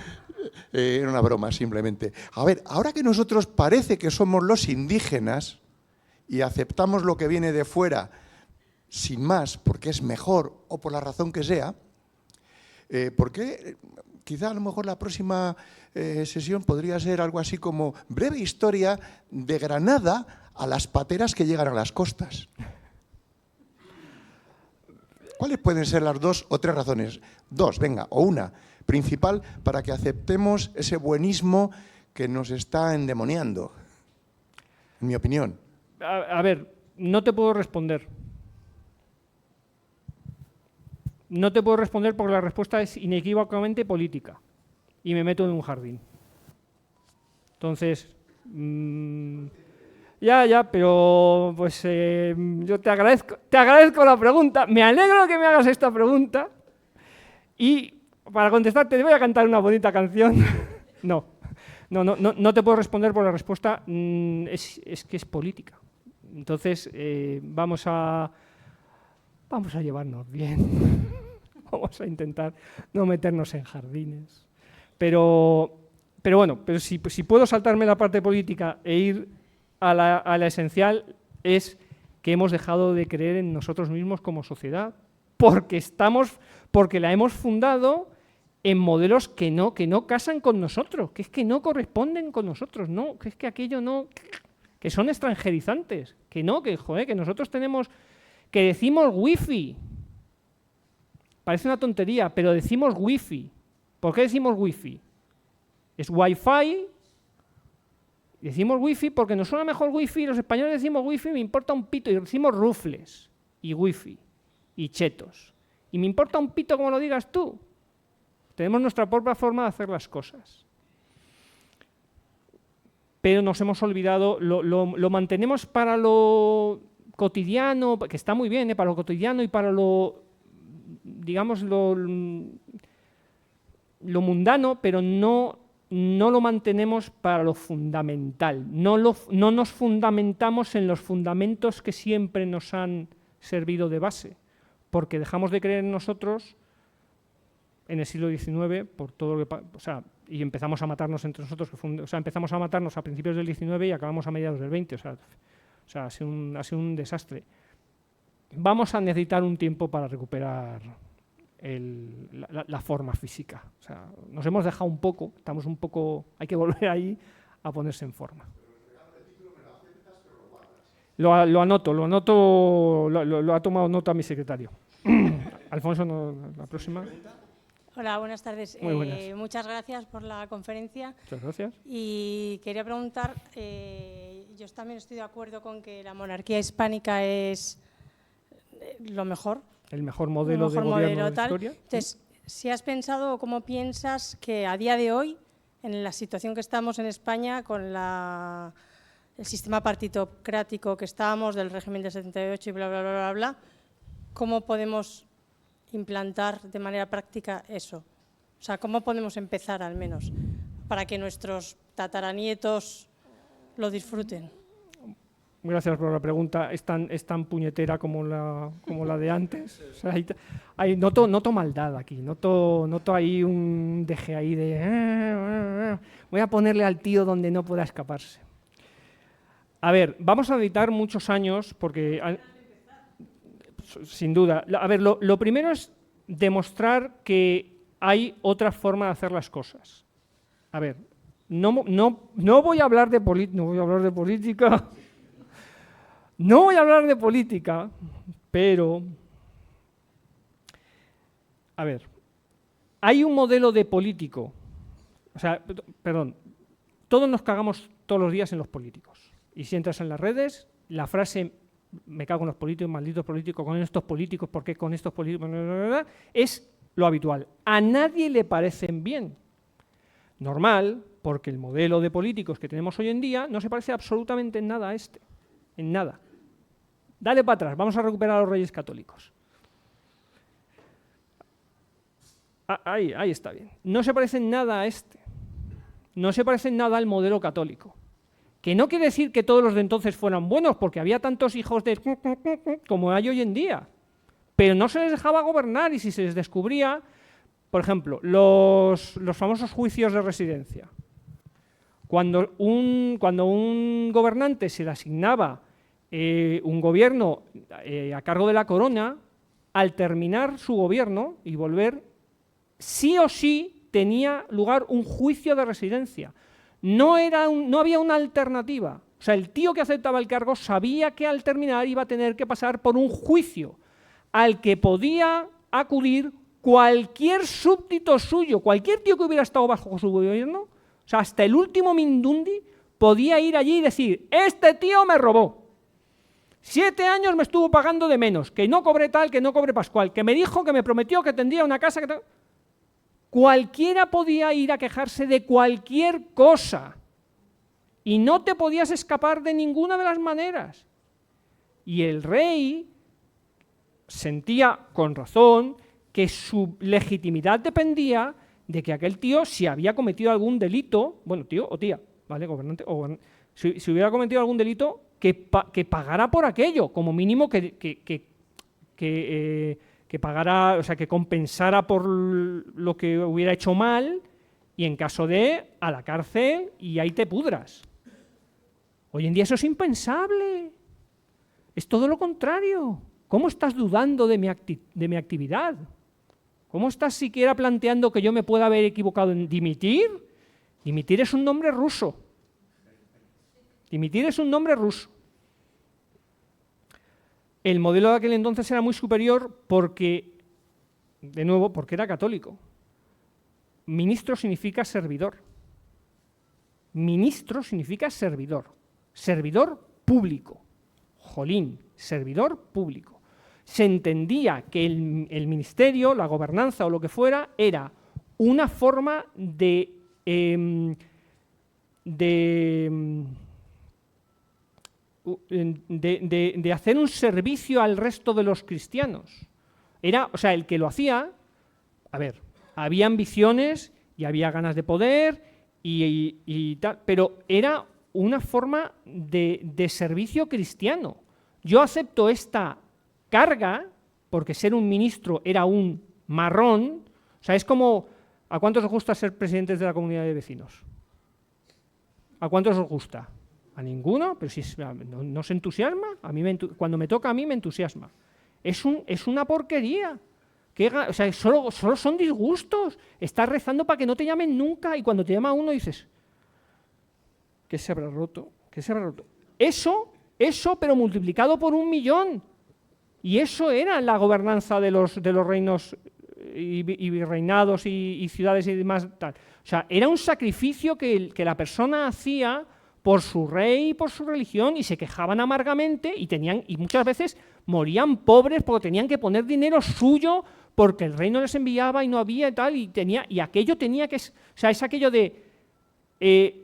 era una broma simplemente. A ver, ahora que nosotros parece que somos los indígenas y aceptamos lo que viene de fuera sin más, porque es mejor o por la razón que sea, ¿por qué? Quizá a lo mejor la próxima sesión podría ser algo así como breve historia de Granada a las pateras que llegan a las costas. ¿Cuáles pueden ser las dos o tres razones? Dos, venga, o una principal para que aceptemos ese buenismo que nos está endemoniando, en mi opinión. A ver, no te puedo responder. No te puedo responder porque la respuesta es inequívocamente política. y me meto en un jardín. Entonces, pero pues yo te agradezco la pregunta, me alegro que me hagas esta pregunta y para contestarte te voy a cantar una bonita canción. No te puedo responder por la respuesta, es que es política. Entonces, vamos a llevarnos bien, vamos a intentar no meternos en jardines. Pero si puedo saltarme la parte política e ir a la esencial, es que hemos dejado de creer en nosotros mismos como sociedad, porque la hemos fundado en modelos que no casan con nosotros, que es que no corresponden con nosotros, no, que es que aquello no, que son extranjerizantes, que nosotros tenemos, que decimos wifi. Parece una tontería, pero decimos wifi. ¿Por qué decimos wifi? Es wifi. Decimos wifi porque nos suena mejor wifi, los españoles decimos wifi, me importa un pito, y decimos rufles, y wifi, y chetos. Y me importa un pito como lo digas tú. Tenemos nuestra propia forma de hacer las cosas. Pero nos hemos olvidado, lo mantenemos para lo cotidiano, que está muy bien, para lo cotidiano y para lo, digamos, lo mundano, pero no lo mantenemos para lo fundamental. No nos fundamentamos en los fundamentos que siempre nos han servido de base, porque dejamos de creer en nosotros en el siglo XIX por todo lo que, y empezamos a matarnos entre nosotros, empezamos a matarnos a principios del XIX y acabamos a mediados del XX, ha sido un desastre. Vamos a necesitar un tiempo para recuperar la forma física. Nos hemos dejado un poco, hay que volver ahí a ponerse en forma. Lo anoto, lo ha tomado nota mi secretario. Alfonso, la próxima. Hola, buenas tardes. Muy buenas. Muchas gracias por la conferencia. Muchas gracias. Y quería preguntar, yo también estoy de acuerdo con que la monarquía hispánica es lo mejor. El mejor modelo de gobierno de la historia. Entonces, si has pensado o cómo piensas que a día de hoy, en la situación que estamos en España, con el sistema partitocrático que estábamos, del régimen de 78 y bla, bla, bla, bla, bla, ¿cómo podemos implantar de manera práctica eso? O sea, ¿cómo podemos empezar al menos para que nuestros tataranietos lo disfruten? Gracias por la pregunta. Es tan puñetera como la de antes. Noto maldad aquí, noto ahí un deje ahí de voy a ponerle al tío donde no pueda escaparse. A ver, vamos a necesitar muchos años porque sin duda. A ver, lo primero es demostrar que hay otra forma de hacer las cosas. A ver, no voy a hablar de política. No voy a hablar de política, pero, a ver, hay un modelo de político, todos nos cagamos todos los días en los políticos. Y si entras en las redes, la frase, me cago en los políticos, malditos políticos, con estos políticos, ¿por qué con estos políticos? Es lo habitual. A nadie le parecen bien. Normal, porque el modelo de políticos que tenemos hoy en día no se parece absolutamente en nada a este. En nada. Dale para atrás, vamos a recuperar a los reyes católicos. Ahí está bien. No se parece en nada a este. No se parece en nada al modelo católico. Que no quiere decir que todos los de entonces fueran buenos, porque había tantos hijos de como hay hoy en día. Pero no se les dejaba gobernar y si se les descubría, por ejemplo, los famosos juicios de residencia. Cuando un gobernante se le asignaba un gobierno a cargo de la corona, al terminar su gobierno y volver, sí o sí tenía lugar un juicio de residencia. No había una alternativa. O sea, el tío que aceptaba el cargo sabía que al terminar iba a tener que pasar por un juicio al que podía acudir cualquier súbdito suyo, cualquier tío que hubiera estado bajo su gobierno, o sea, hasta el último Mindundi podía ir allí y decir, este tío me robó. 7 años me estuvo pagando de menos, que no cobré tal, que no cobré pascual, que me dijo, que me prometió que tendría una casa. Cualquiera podía ir a quejarse de cualquier cosa y no te podías escapar de ninguna de las maneras. Y el rey sentía, con razón, que su legitimidad dependía de que aquel tío, si había cometido algún delito, bueno, tío o tía, ¿vale? Gobernante, si hubiera cometido algún delito, que pagara por aquello, como mínimo que pagara, o sea, que compensara por lo que hubiera hecho mal, y en caso de, a la cárcel y ahí te pudras. Hoy en día eso es impensable. Es todo lo contrario. ¿Cómo estás dudando de mi actividad? ¿Cómo estás siquiera planteando que yo me pueda haber equivocado en dimitir? Dimitir es un nombre ruso. Dimitir es un nombre ruso. El modelo de aquel entonces era muy superior porque, de nuevo, porque era católico. Ministro significa servidor. Ministro significa servidor. Servidor público. Jolín, servidor público. Se entendía que el ministerio, la gobernanza o lo que fuera, era una forma de hacer un servicio al resto de los cristianos. Era, o sea, el que lo hacía, a ver, había ambiciones y había ganas de poder y tal, pero era una forma de servicio cristiano. Yo acepto esta carga, porque ser un ministro era un marrón, o sea, es como, ¿a cuántos os gusta ser presidentes de la comunidad de vecinos? ¿A cuántos os gusta? ¿A ninguno? Pero si no se entusiasma, a mí cuando me toca a mí me entusiasma. Es una porquería. O sea, solo son disgustos. Estás rezando para que no te llamen nunca y cuando te llama uno dices, ¿qué se habrá roto? ¿Qué se habrá roto? Eso, pero multiplicado por 1.000.000. Y eso era la gobernanza de los reinos y virreinados y ciudades y demás. Tal. O sea, era un sacrificio que la persona hacía por su rey y por su religión, y se quejaban amargamente y muchas veces morían pobres porque tenían que poner dinero suyo porque el rey no les enviaba y no había y tal, y aquello tenía que... O sea, es aquello de...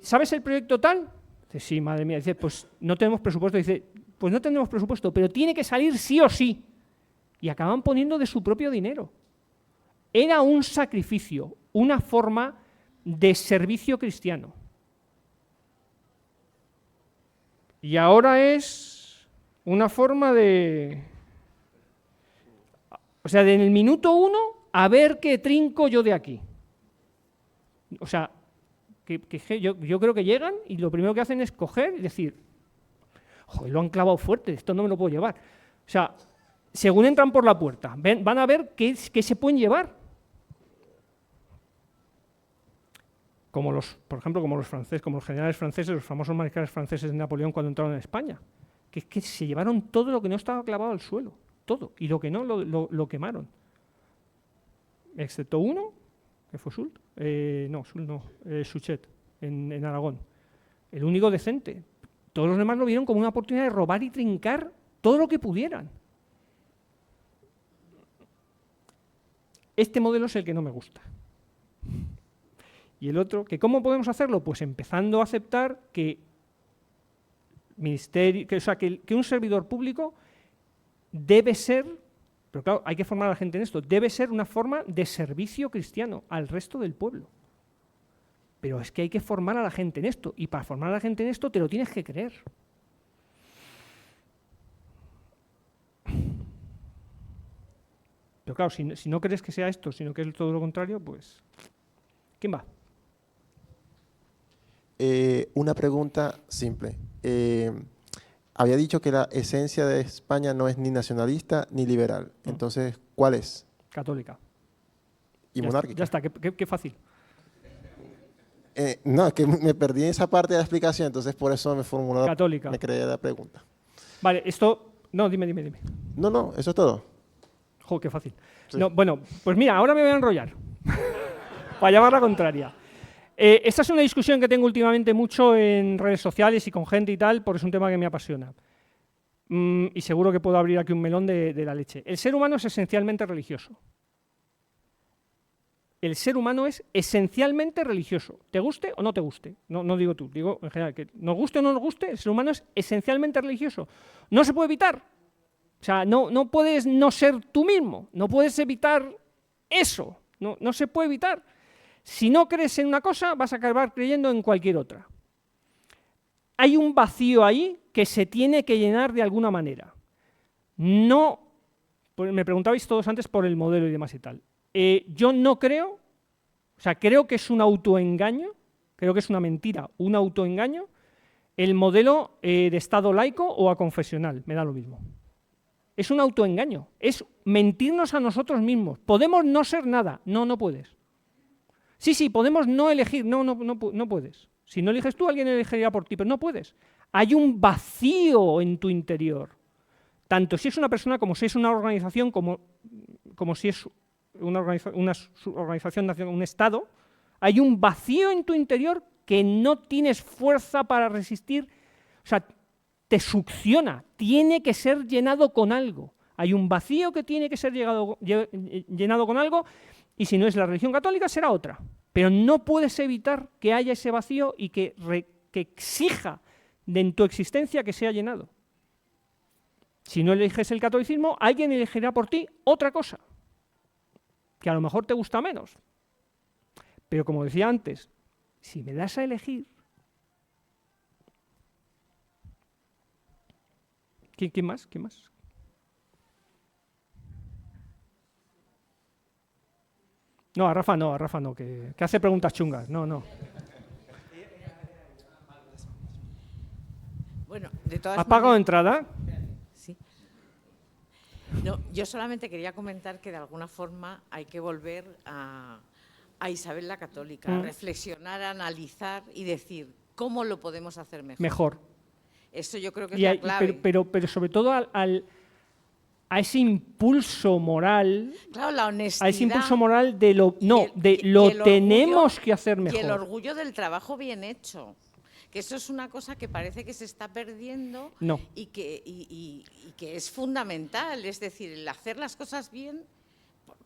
¿sabes el proyecto tal? Dice, sí, madre mía. Dice, pues no tenemos presupuesto. Dice, pues no tenemos presupuesto, pero tiene que salir sí o sí. Y acaban poniendo de su propio dinero. Era un sacrificio, una forma de servicio cristiano. Y ahora es una forma de... O sea, en el minuto 1, a ver qué trinco yo de aquí. O sea, yo creo que llegan y lo primero que hacen es coger y decir, joder, lo han clavado fuerte, esto no me lo puedo llevar. O sea, según entran por la puerta, van a ver qué se pueden llevar. Por ejemplo, como los franceses, como los generales franceses, los famosos mariscales franceses de Napoleón cuando entraron en España, que es que se llevaron todo lo que no estaba clavado al suelo, todo, y lo que no lo quemaron. Excepto uno, que fue Soult, Suchet, en Aragón. El único decente. Todos los demás lo vieron como una oportunidad de robar y trincar todo lo que pudieran. Este modelo es el que no me gusta. Y el otro, que ¿cómo podemos hacerlo? Pues empezando a aceptar que un servidor público debe ser, pero claro, hay que formar a la gente en esto, debe ser una forma de servicio cristiano al resto del pueblo. Pero es que hay que formar a la gente en esto, y para formar a la gente en esto te lo tienes que creer. Pero claro, si no crees que sea esto, sino que es todo lo contrario, pues... ¿Quién va? Una pregunta simple. Había dicho que la esencia de España no es ni nacionalista ni liberal. No. Entonces, ¿cuál es? Católica. ¿Y monárquica? Ya está, qué fácil. No, es que me perdí en esa parte de la explicación, entonces por eso me formuló Católica. Me creé la pregunta. Vale, esto... No, dime. No, eso es todo. Joder, qué fácil. Sí. No, bueno, pues mira, ahora me voy a enrollar. Para llevar la contraria. Esta es una discusión que tengo últimamente mucho en redes sociales y con gente y tal, porque es un tema que me apasiona. Y seguro que puedo abrir aquí un melón de la leche. El ser humano es esencialmente religioso. el ser humano es esencialmente religioso, te guste o no te guste. No digo tú, digo en general, que nos guste o no nos guste, el ser humano es esencialmente religioso. No se puede evitar. O sea, no puedes no ser tú mismo, no puedes evitar eso, no se puede evitar. Si no crees en una cosa, vas a acabar creyendo en cualquier otra. Hay un vacío ahí que se tiene que llenar de alguna manera. No, pues me preguntabais todos antes por el modelo y demás y tal. Yo no creo, o sea, creo que es un autoengaño, creo que es una mentira, un autoengaño, el modelo de Estado laico o aconfesional, me da lo mismo. Es un autoengaño, es mentirnos a nosotros mismos. Podemos no ser nada, no puedes. Sí, podemos no elegir, no puedes. Si no eliges tú, alguien elegiría por ti, pero no puedes. Hay un vacío en tu interior, tanto si es una persona como si es una organización, como si es una organización nacional, un Estado. Hay un vacío en tu interior que no tienes fuerza para resistir, o sea, te succiona, tiene que ser llenado con algo. Hay un vacío que tiene que ser llenado con algo, y si no es la religión católica, será otra. Pero no puedes evitar que haya ese vacío y que exija de tu existencia que sea llenado. Si no eliges el catolicismo, alguien elegirá por ti otra cosa, que a lo mejor te gusta menos. Pero como decía antes, si me das a elegir... ¿Quién más? No, a Rafa no, que hace preguntas chungas. No. Bueno, de todas ¿Has pagado maneras, entrada? Sí. No, yo solamente quería comentar que de alguna forma hay que volver a Isabel la Católica, a reflexionar, a analizar y decir cómo lo podemos hacer mejor. Eso yo creo que es la clave. Pero sobre todo a ese impulso moral, claro, la honestidad, a ese impulso moral de lo tenemos que hacer mejor. Y el orgullo del trabajo bien hecho. Que eso es una cosa que parece que se está perdiendo y que es fundamental. Es decir, el hacer las cosas bien,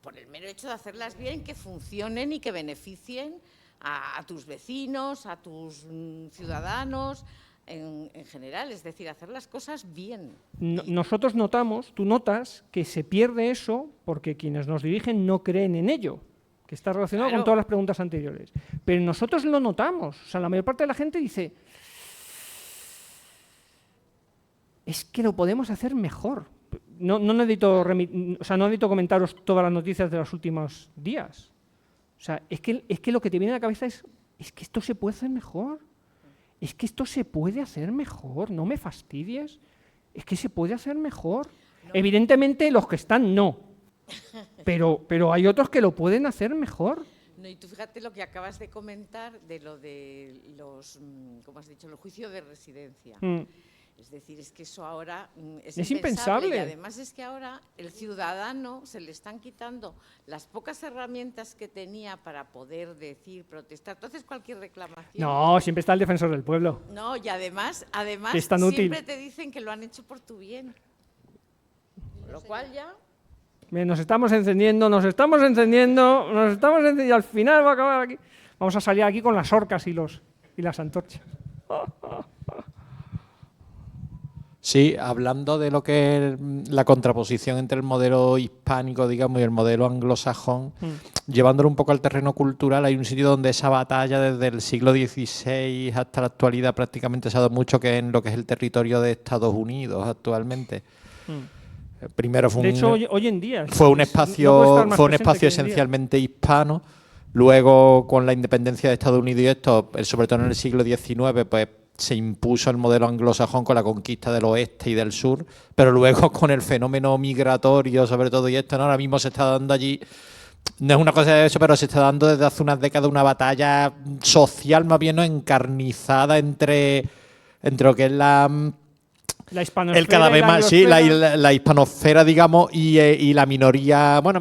por el mero hecho de hacerlas bien, que funcionen y que beneficien a tus vecinos, a tus ciudadanos, en general, es decir, hacer las cosas bien. Nosotros notamos, tú notas, que se pierde eso porque quienes nos dirigen no creen en ello, que está relacionado con todas las preguntas anteriores. Pero nosotros lo notamos, o sea, la mayor parte de la gente dice, es que lo podemos hacer mejor. No necesito comentaros todas las noticias de los últimos días. O sea, es que lo que te viene a la cabeza es que esto se puede hacer mejor. Es que esto se puede hacer mejor, no me fastidies. Es que se puede hacer mejor. No. Evidentemente los que están no, pero hay otros que lo pueden hacer mejor. No, y tú fíjate lo que acabas de comentar de lo de los, como has dicho, el juicio de residencia. Es decir, es que eso ahora es impensable. Y además es que ahora el ciudadano se le están quitando las pocas herramientas que tenía para poder decir, protestar. Entonces cualquier reclamación... No, siempre está el defensor del pueblo. No, y además siempre te dicen que lo han hecho por tu bien. Con lo cual ya... Nos estamos encendiendo y al final va a acabar aquí. Vamos a salir aquí con las orcas y las antorchas. Sí, hablando de lo que es la contraposición entre el modelo hispánico, digamos, y el modelo anglosajón, llevándolo un poco al terreno cultural, hay un sitio donde esa batalla desde el siglo XVI hasta la actualidad prácticamente se ha dado mucho, que es en lo que es el territorio de Estados Unidos actualmente. Primero fue hoy en día fue un espacio esencialmente hispano. Luego, con la independencia de Estados Unidos y esto, sobre todo en el siglo XIX, pues se impuso el modelo anglosajón con la conquista del oeste y del sur, pero luego con el fenómeno migratorio, sobre todo, y esto, ¿no? Ahora mismo se está dando allí, no es una cosa de eso, pero se está dando desde hace unas décadas una batalla social más bien, ¿no?, encarnizada entre lo que es la hispanosfera, cada vez más, sí, la hispanosfera, digamos, y la minoría, más o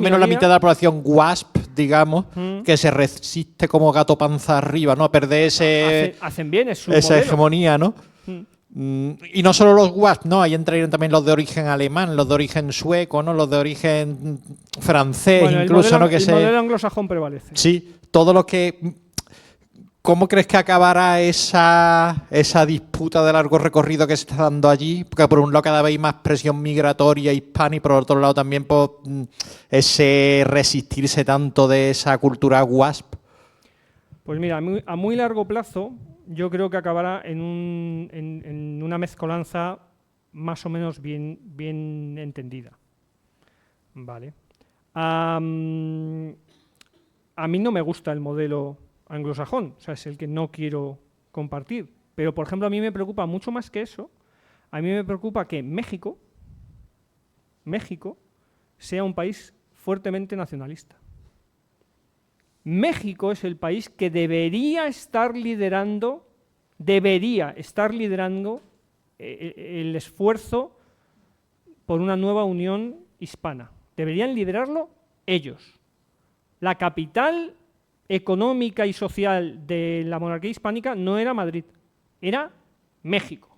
menos la mitad de la población WASP, digamos, que se resiste como gato panza arriba, ¿no?, a perder hacen bien, es su esa modelo. hegemonía, ¿no? Y no solo los WASP, ¿no? Ahí entrarían también los de origen alemán, los de origen sueco, ¿no? Los de origen francés, bueno, incluso, ¿no? El modelo anglosajón prevalece. Sí, todo lo que... ¿Cómo crees que acabará esa disputa de largo recorrido que se está dando allí? Porque por un lado cada vez hay más presión migratoria hispana y por otro lado también ese resistirse tanto de esa cultura WASP. Pues mira, a muy largo plazo yo creo que acabará en una mezcolanza más o menos bien entendida. Vale. A mí no me gusta el modelo anglosajón, o sea, es el que no quiero compartir. Pero, por ejemplo, a mí me preocupa mucho más que eso. A mí me preocupa que México sea un país fuertemente nacionalista. México es el país que debería estar liderando el esfuerzo por una nueva unión hispana. Deberían liderarlo ellos. La capital económica y social de la monarquía hispánica no era Madrid, era México.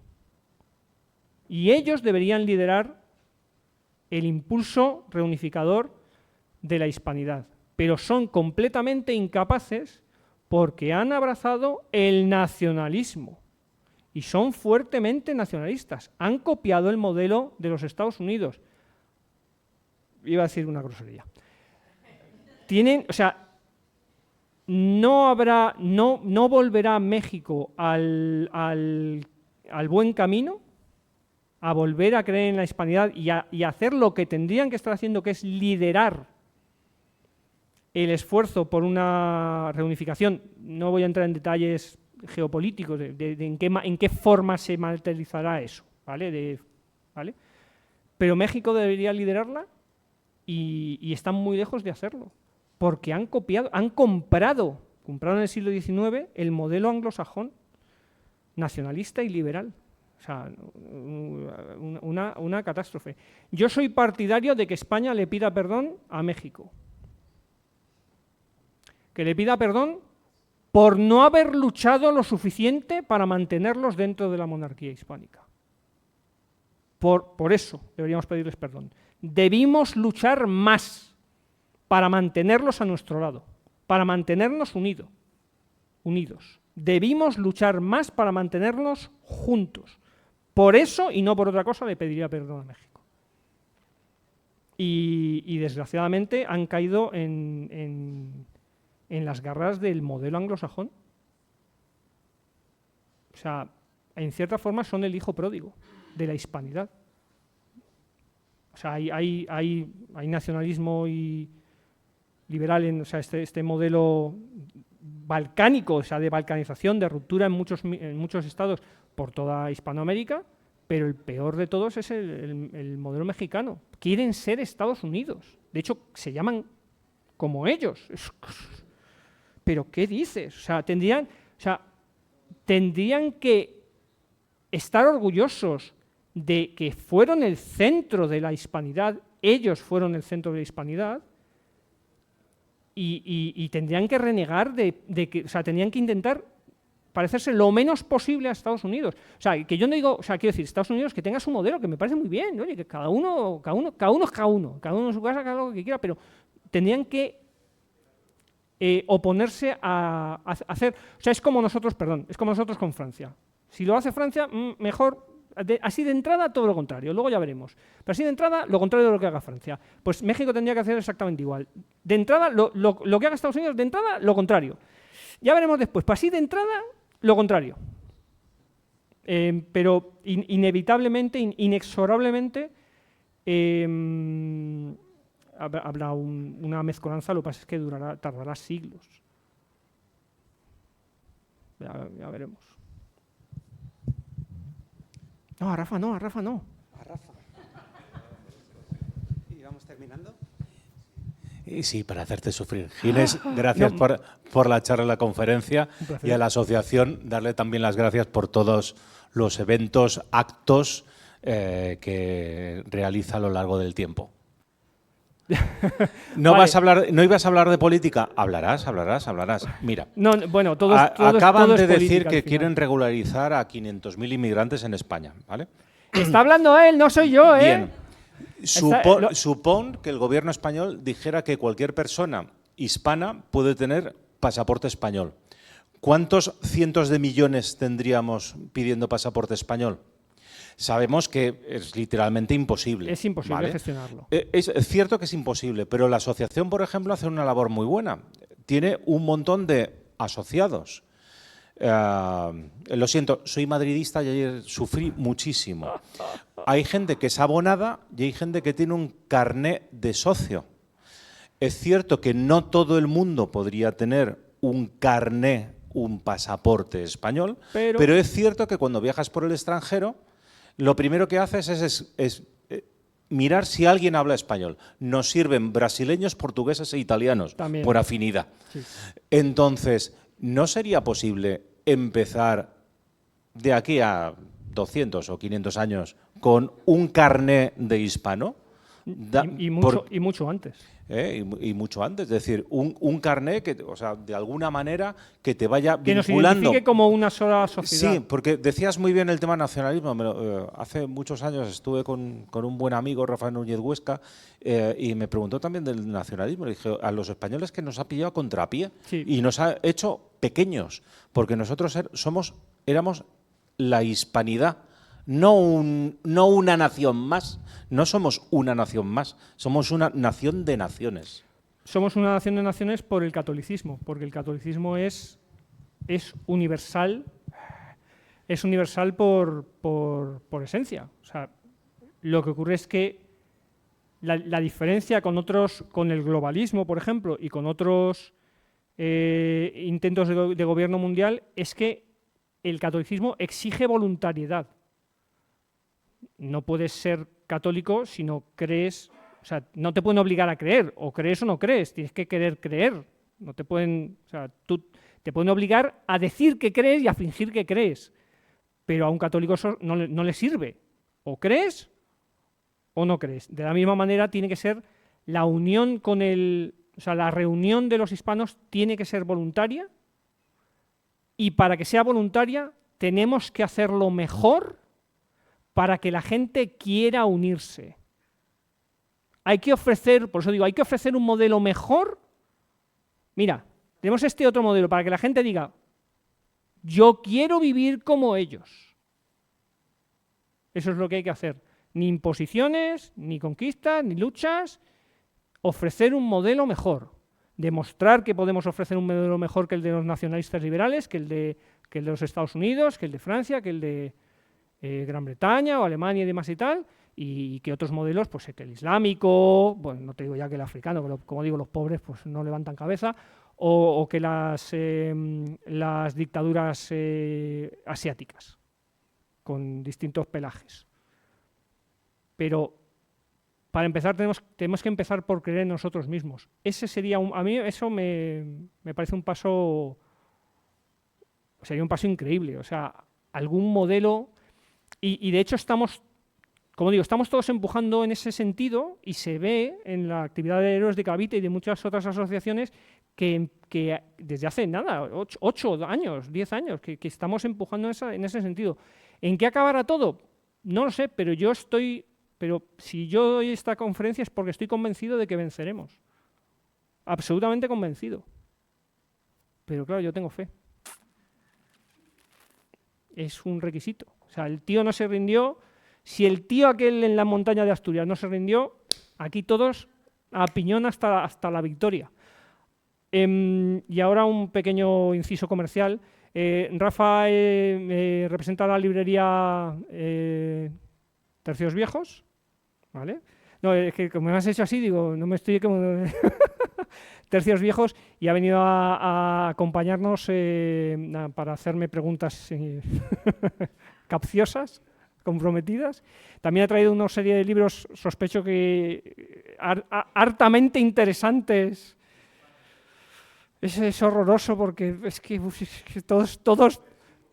Y ellos deberían liderar el impulso reunificador de la hispanidad. Pero son completamente incapaces porque han abrazado el nacionalismo y son fuertemente nacionalistas. Han copiado el modelo de los Estados Unidos. Iba a decir una grosería. No volverá México al buen camino, a volver a creer en la hispanidad y a hacer lo que tendrían que estar haciendo, que es liderar el esfuerzo por una reunificación. No voy a entrar en detalles geopolíticos de en qué forma se materializará eso, ¿vale? Pero México debería liderarla y están muy lejos de hacerlo, porque han compraron en el siglo XIX el modelo anglosajón, nacionalista y liberal. O sea, una catástrofe. Yo soy partidario de que España le pida perdón a México. Que le pida perdón por no haber luchado lo suficiente para mantenerlos dentro de la monarquía hispánica. Por eso deberíamos pedirles perdón. Debimos luchar más para mantenerlos a nuestro lado, para mantenernos unidos. Debimos luchar más para mantenernos juntos. Por eso, y no por otra cosa, le pediría perdón a México. Y desgraciadamente han caído en las garras del modelo anglosajón. O sea, en cierta forma son el hijo pródigo de la hispanidad. O sea, hay nacionalismo y liberal, o sea, este modelo balcánico, o sea, de balcanización, de ruptura en muchos estados por toda Hispanoamérica, pero el peor de todos es el modelo mexicano. Quieren ser Estados Unidos. De hecho, se llaman como ellos. ¿Pero qué dices? O sea, tendrían que estar orgullosos de que fueron el centro de la hispanidad, ellos fueron el centro de la hispanidad, y tendrían que renegar tendrían que intentar parecerse lo menos posible a Estados Unidos. O sea, que yo no digo, quiero decir, Estados Unidos que tenga su modelo, que me parece muy bien, oye, que cada uno en su casa, cada uno lo que quiera, pero tendrían que oponerse a hacer, o sea, es como nosotros con Francia. Si lo hace Francia, mejor, así de entrada todo lo contrario, luego ya veremos. Pero así de entrada, lo contrario de lo que haga Francia. Pues México tendría que hacer exactamente igual. De entrada, lo que haga Estados Unidos, de entrada, lo contrario. Ya veremos después, pero así de entrada, lo contrario. Pero inevitablemente, inexorablemente, habrá una mezcolanza, lo que pasa es que tardará siglos. Ya veremos. No, a Rafa no. A Rafa. ¿Y vamos terminando? Y sí, para hacerte sufrir. Ginés, gracias por la charla y la conferencia, y a la asociación darle también las gracias por todos los eventos, actos que realiza a lo largo del tiempo. No, vale. No ibas a hablar de política. Hablarás. Mira, bueno, acaban de decir política, que quieren regularizar a 500.000 inmigrantes en España, ¿vale? Está hablando él, no soy yo, ¿eh? Bien. Supón que el gobierno español dijera que cualquier persona hispana puede tener pasaporte español. ¿Cuántos cientos de millones tendríamos pidiendo pasaporte español? Sabemos que es literalmente imposible. Es imposible, ¿vale?, gestionarlo. Es cierto que es imposible, pero la asociación, por ejemplo, hace una labor muy buena. Tiene un montón de asociados. Lo siento, soy madridista y ayer sufrí muchísimo. Hay gente que es abonada y hay gente que tiene un carné de socio. Es cierto que no todo el mundo podría tener un carné, un pasaporte español, pero es cierto que cuando viajas por el extranjero, lo primero que haces es mirar si alguien habla español. Nos sirven brasileños, portugueses e italianos, también, por afinidad. Sí. Entonces, ¿no sería posible empezar de aquí a 200 o 500 años con un carné de hispano? Y mucho antes. Y mucho antes, es decir, un carné que, o sea, de alguna manera que te vaya que vinculando. Nos identifique como una sola sociedad. Sí, porque decías muy bien el tema nacionalismo. Hace muchos años estuve con un buen amigo, Rafael Núñez Huesca, y me preguntó también del nacionalismo. Le dije, a los españoles que nos ha pillado a contrapié, sí, y nos ha hecho pequeños, porque nosotros éramos la hispanidad. No una nación más, no somos una nación más, somos una nación de naciones. Somos una nación de naciones por el catolicismo, porque el catolicismo es universal, por esencia. O sea, lo que ocurre es que la diferencia con el globalismo, por ejemplo, y con otros intentos de gobierno mundial, es que el catolicismo exige voluntariedad. No puedes ser católico si no crees, o sea, no te pueden obligar a creer, o crees o no crees, tienes que querer creer. No te pueden, o sea, te pueden obligar a decir que crees y a fingir que crees, pero a un católico eso no le sirve. O crees o no crees. De la misma manera tiene que ser la unión o sea, la reunión de los hispanos tiene que ser voluntaria, y para que sea voluntaria tenemos que hacerlo mejor para que la gente quiera unirse. Hay que ofrecer, por eso digo, hay que ofrecer un modelo mejor. Mira, tenemos este otro modelo para que la gente diga, yo quiero vivir como ellos. Eso es lo que hay que hacer. Ni imposiciones, ni conquistas, ni luchas. Ofrecer un modelo mejor. Demostrar que podemos ofrecer un modelo mejor que el de los nacionalistas liberales, que el de los Estados Unidos, que el de Francia, que el de Gran Bretaña o Alemania y demás y tal, y que otros modelos, pues que el islámico, bueno, no te digo ya que el africano, que como digo, los pobres pues no levantan cabeza, o que las dictaduras asiáticas, con distintos pelajes. Pero para empezar tenemos que empezar por creer en nosotros mismos. Ese sería a mí eso me parece sería un paso increíble, o sea, algún modelo. Y de hecho estamos todos empujando en ese sentido, y se ve en la actividad de Héroes de Cavite y de muchas otras asociaciones que desde hace 8 años, 10 años, que estamos empujando en ese sentido. ¿En qué acabará todo? No lo sé, pero si yo doy esta conferencia es porque estoy convencido de que venceremos. Absolutamente convencido. Pero claro, yo tengo fe. Es un requisito. O sea, el tío no se rindió. Si el tío aquel en la montaña de Asturias no se rindió, aquí todos a piñón hasta la victoria. Y ahora un pequeño inciso comercial. Rafa representa la librería Tercios Viejos, ¿vale? No, es que como me has hecho así, digo, no me estoy como... Tercios Viejos, y ha venido a acompañarnos para hacerme preguntas capciosas, comprometidas. También ha traído una serie de libros, sospecho que hartamente interesantes. Es horroroso porque es que todos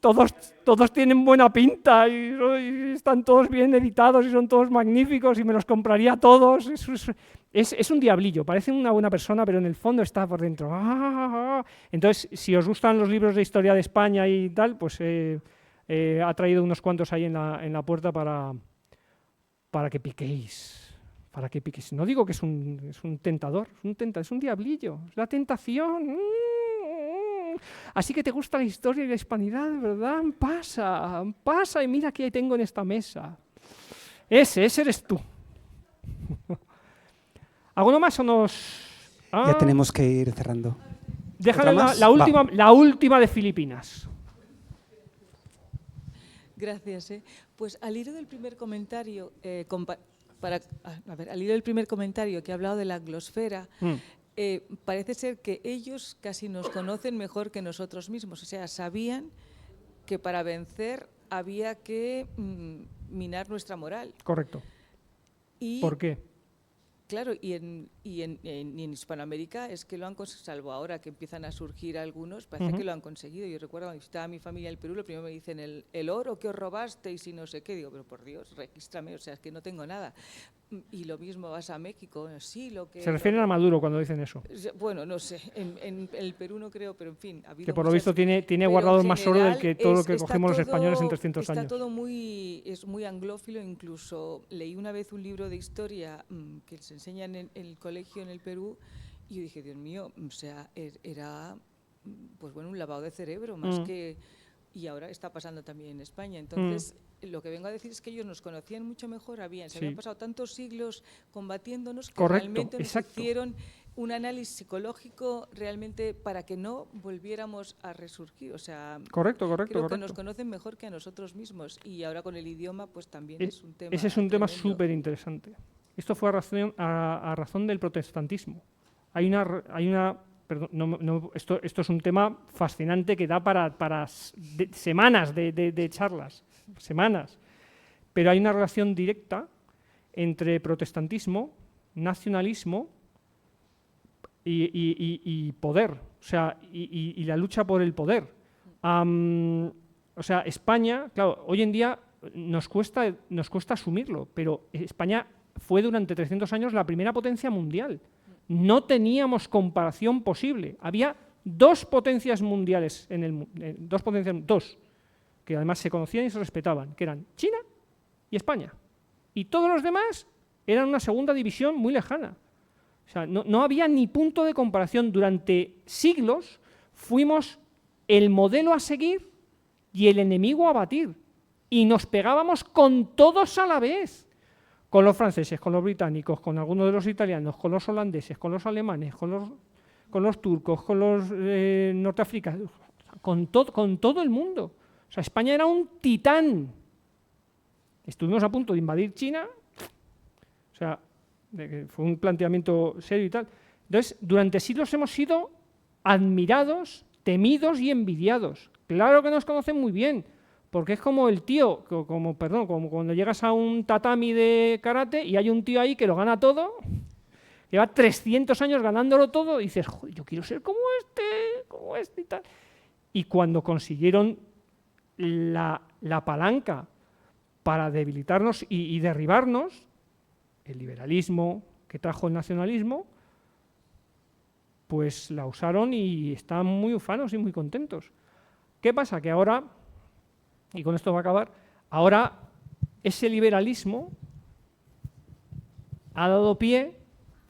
todos tienen buena pinta y están todos bien editados y son todos magníficos y me los compraría todos. Es un diablillo, parece una buena persona, pero en el fondo está por dentro. Entonces, si os gustan los libros de historia de España y tal, pues ha traído unos cuantos ahí en la puerta para que piquéis. Para que piquéis. No digo que es un tentador, es un diablillo, es la tentación. Así que te gusta la historia y la hispanidad, ¿verdad? Pasa y mira qué tengo en esta mesa. Ese eres tú. ¿Alguno más o nos...? Ya tenemos que ir cerrando. Déjale la última de Filipinas. Gracias. Pues al hilo del primer comentario, al hilo del primer comentario que ha hablado de la anglosfera, parece ser que ellos casi nos conocen mejor que nosotros mismos. O sea, sabían que para vencer había que minar nuestra moral. Correcto. ¿Por qué? Claro, y en Hispanoamérica es que lo han conseguido, salvo ahora que empiezan a surgir algunos, parece que lo han conseguido. Yo recuerdo cuando visitaba a mi familia en el Perú, lo primero me dicen, el oro que os robasteis y no sé qué. Digo, pero por Dios, regístrame, o sea, es que no tengo nada. Y lo mismo vas a México, sí, lo que... Se refieren a Maduro cuando dicen eso. Bueno, no sé, en el Perú no creo, pero en fin. Ha habido que por lo visto tiene guardado más oro del que todo lo que cogemos los españoles en 300 años. Está todo es muy anglófilo, incluso leí una vez un libro de historia que se enseña en el colegio en el Perú y yo dije, Dios mío, o sea, era pues bueno, un lavado de cerebro más que... Y ahora está pasando también en España. Entonces, lo que vengo a decir es que ellos nos conocían mucho mejor, se habían pasado tantos siglos combatiéndonos que realmente nos hicieron un análisis psicológico realmente para que no volviéramos a resurgir. O sea, creo que nos conocen mejor que a nosotros mismos. Y ahora con el idioma, pues también es un tema. Ese es un tema súper interesante. Esto fue a razón del protestantismo. Hay una perdón, esto es un tema fascinante que da para semanas de charlas, semanas. Pero hay una relación directa entre protestantismo, nacionalismo y poder, o sea, y la lucha por el poder. O sea, España, claro, hoy en día nos cuesta asumirlo, pero España fue durante 300 años la primera potencia mundial. No teníamos comparación posible. Había dos potencias mundiales en el mundo, dos, que además se conocían y se respetaban, que eran China y España. Y todos los demás eran una segunda división muy lejana. O sea, no había ni punto de comparación. Durante siglos fuimos el modelo a seguir y el enemigo a batir. Y nos pegábamos con todos a la vez. Con los franceses, con los británicos, con algunos de los italianos, con los holandeses, con los alemanes, con los turcos, con los norteafricanos, con todo el mundo. O sea, España era un titán. Estuvimos a punto de invadir China, o sea, fue un planteamiento serio y tal. Entonces, durante siglos hemos sido admirados, temidos y envidiados. Claro que nos conocen muy bien. Porque es como el tío, como cuando llegas a un tatami de karate y hay un tío ahí que lo gana todo, lleva 300 años ganándolo todo, y dices, joder, yo quiero ser como este y tal. Y cuando consiguieron la palanca para debilitarnos y derribarnos, el liberalismo que trajo el nacionalismo, pues la usaron y están muy ufanos y muy contentos. ¿Qué pasa? Que ahora... Y con esto va a acabar. Ahora, ese liberalismo ha dado pie,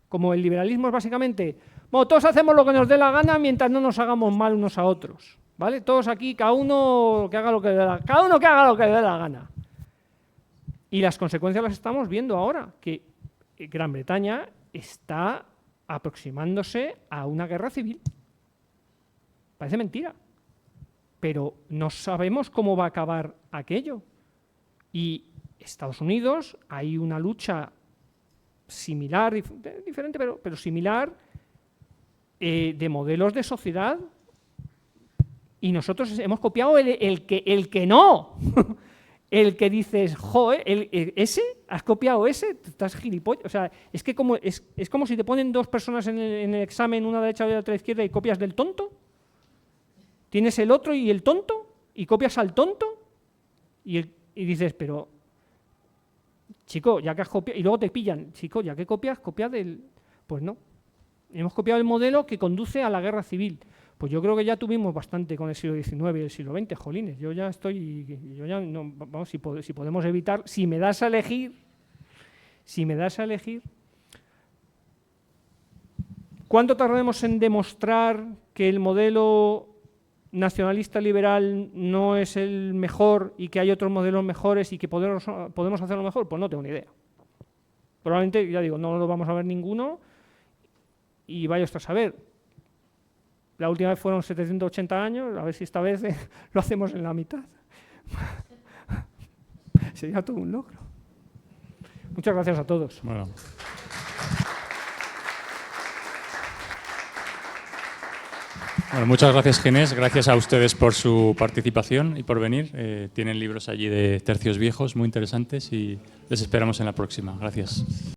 como el liberalismo es básicamente, bueno, todos hacemos lo que nos dé la gana mientras no nos hagamos mal unos a otros, ¿vale? Todos aquí, cada uno que haga lo que le dé la gana. Y las consecuencias las estamos viendo ahora, que Gran Bretaña está aproximándose a una guerra civil. Parece mentira. Pero no sabemos cómo va a acabar aquello. Y Estados Unidos, hay una lucha similar, diferente, pero similar, de modelos de sociedad, y nosotros hemos copiado el que no. El que dices, joder, ¿ese? ¿Has copiado ese? ¿Estás gilipollas? O sea, es como si te ponen dos personas en el examen, una derecha y otra izquierda, y copias del tonto. ¿Tienes el otro y el tonto? y copias al tonto y dices, pero, chico, ya que has copiado, y luego te pillan, chico, ya que copias, copia del... Pues no, hemos copiado el modelo que conduce a la guerra civil. Pues yo creo que ya tuvimos bastante con el siglo XIX y el siglo XX, jolines, yo ya no, vamos, si podemos evitar, si me das a elegir, ¿cuánto tardemos en demostrar que el modelo nacionalista liberal no es el mejor y que hay otros modelos mejores y que podemos hacerlo mejor? Pues no tengo ni idea. Probablemente, ya digo, no lo vamos a ver ninguno y vaya usted a saber. La última vez fueron 780 años, a ver si esta vez lo hacemos en la mitad. Sería todo un logro. Muchas gracias a todos. Bueno. Bueno, muchas gracias, Ginés. Gracias a ustedes por su participación y por venir. Tienen libros allí de tercios viejos muy interesantes y les esperamos en la próxima. Gracias.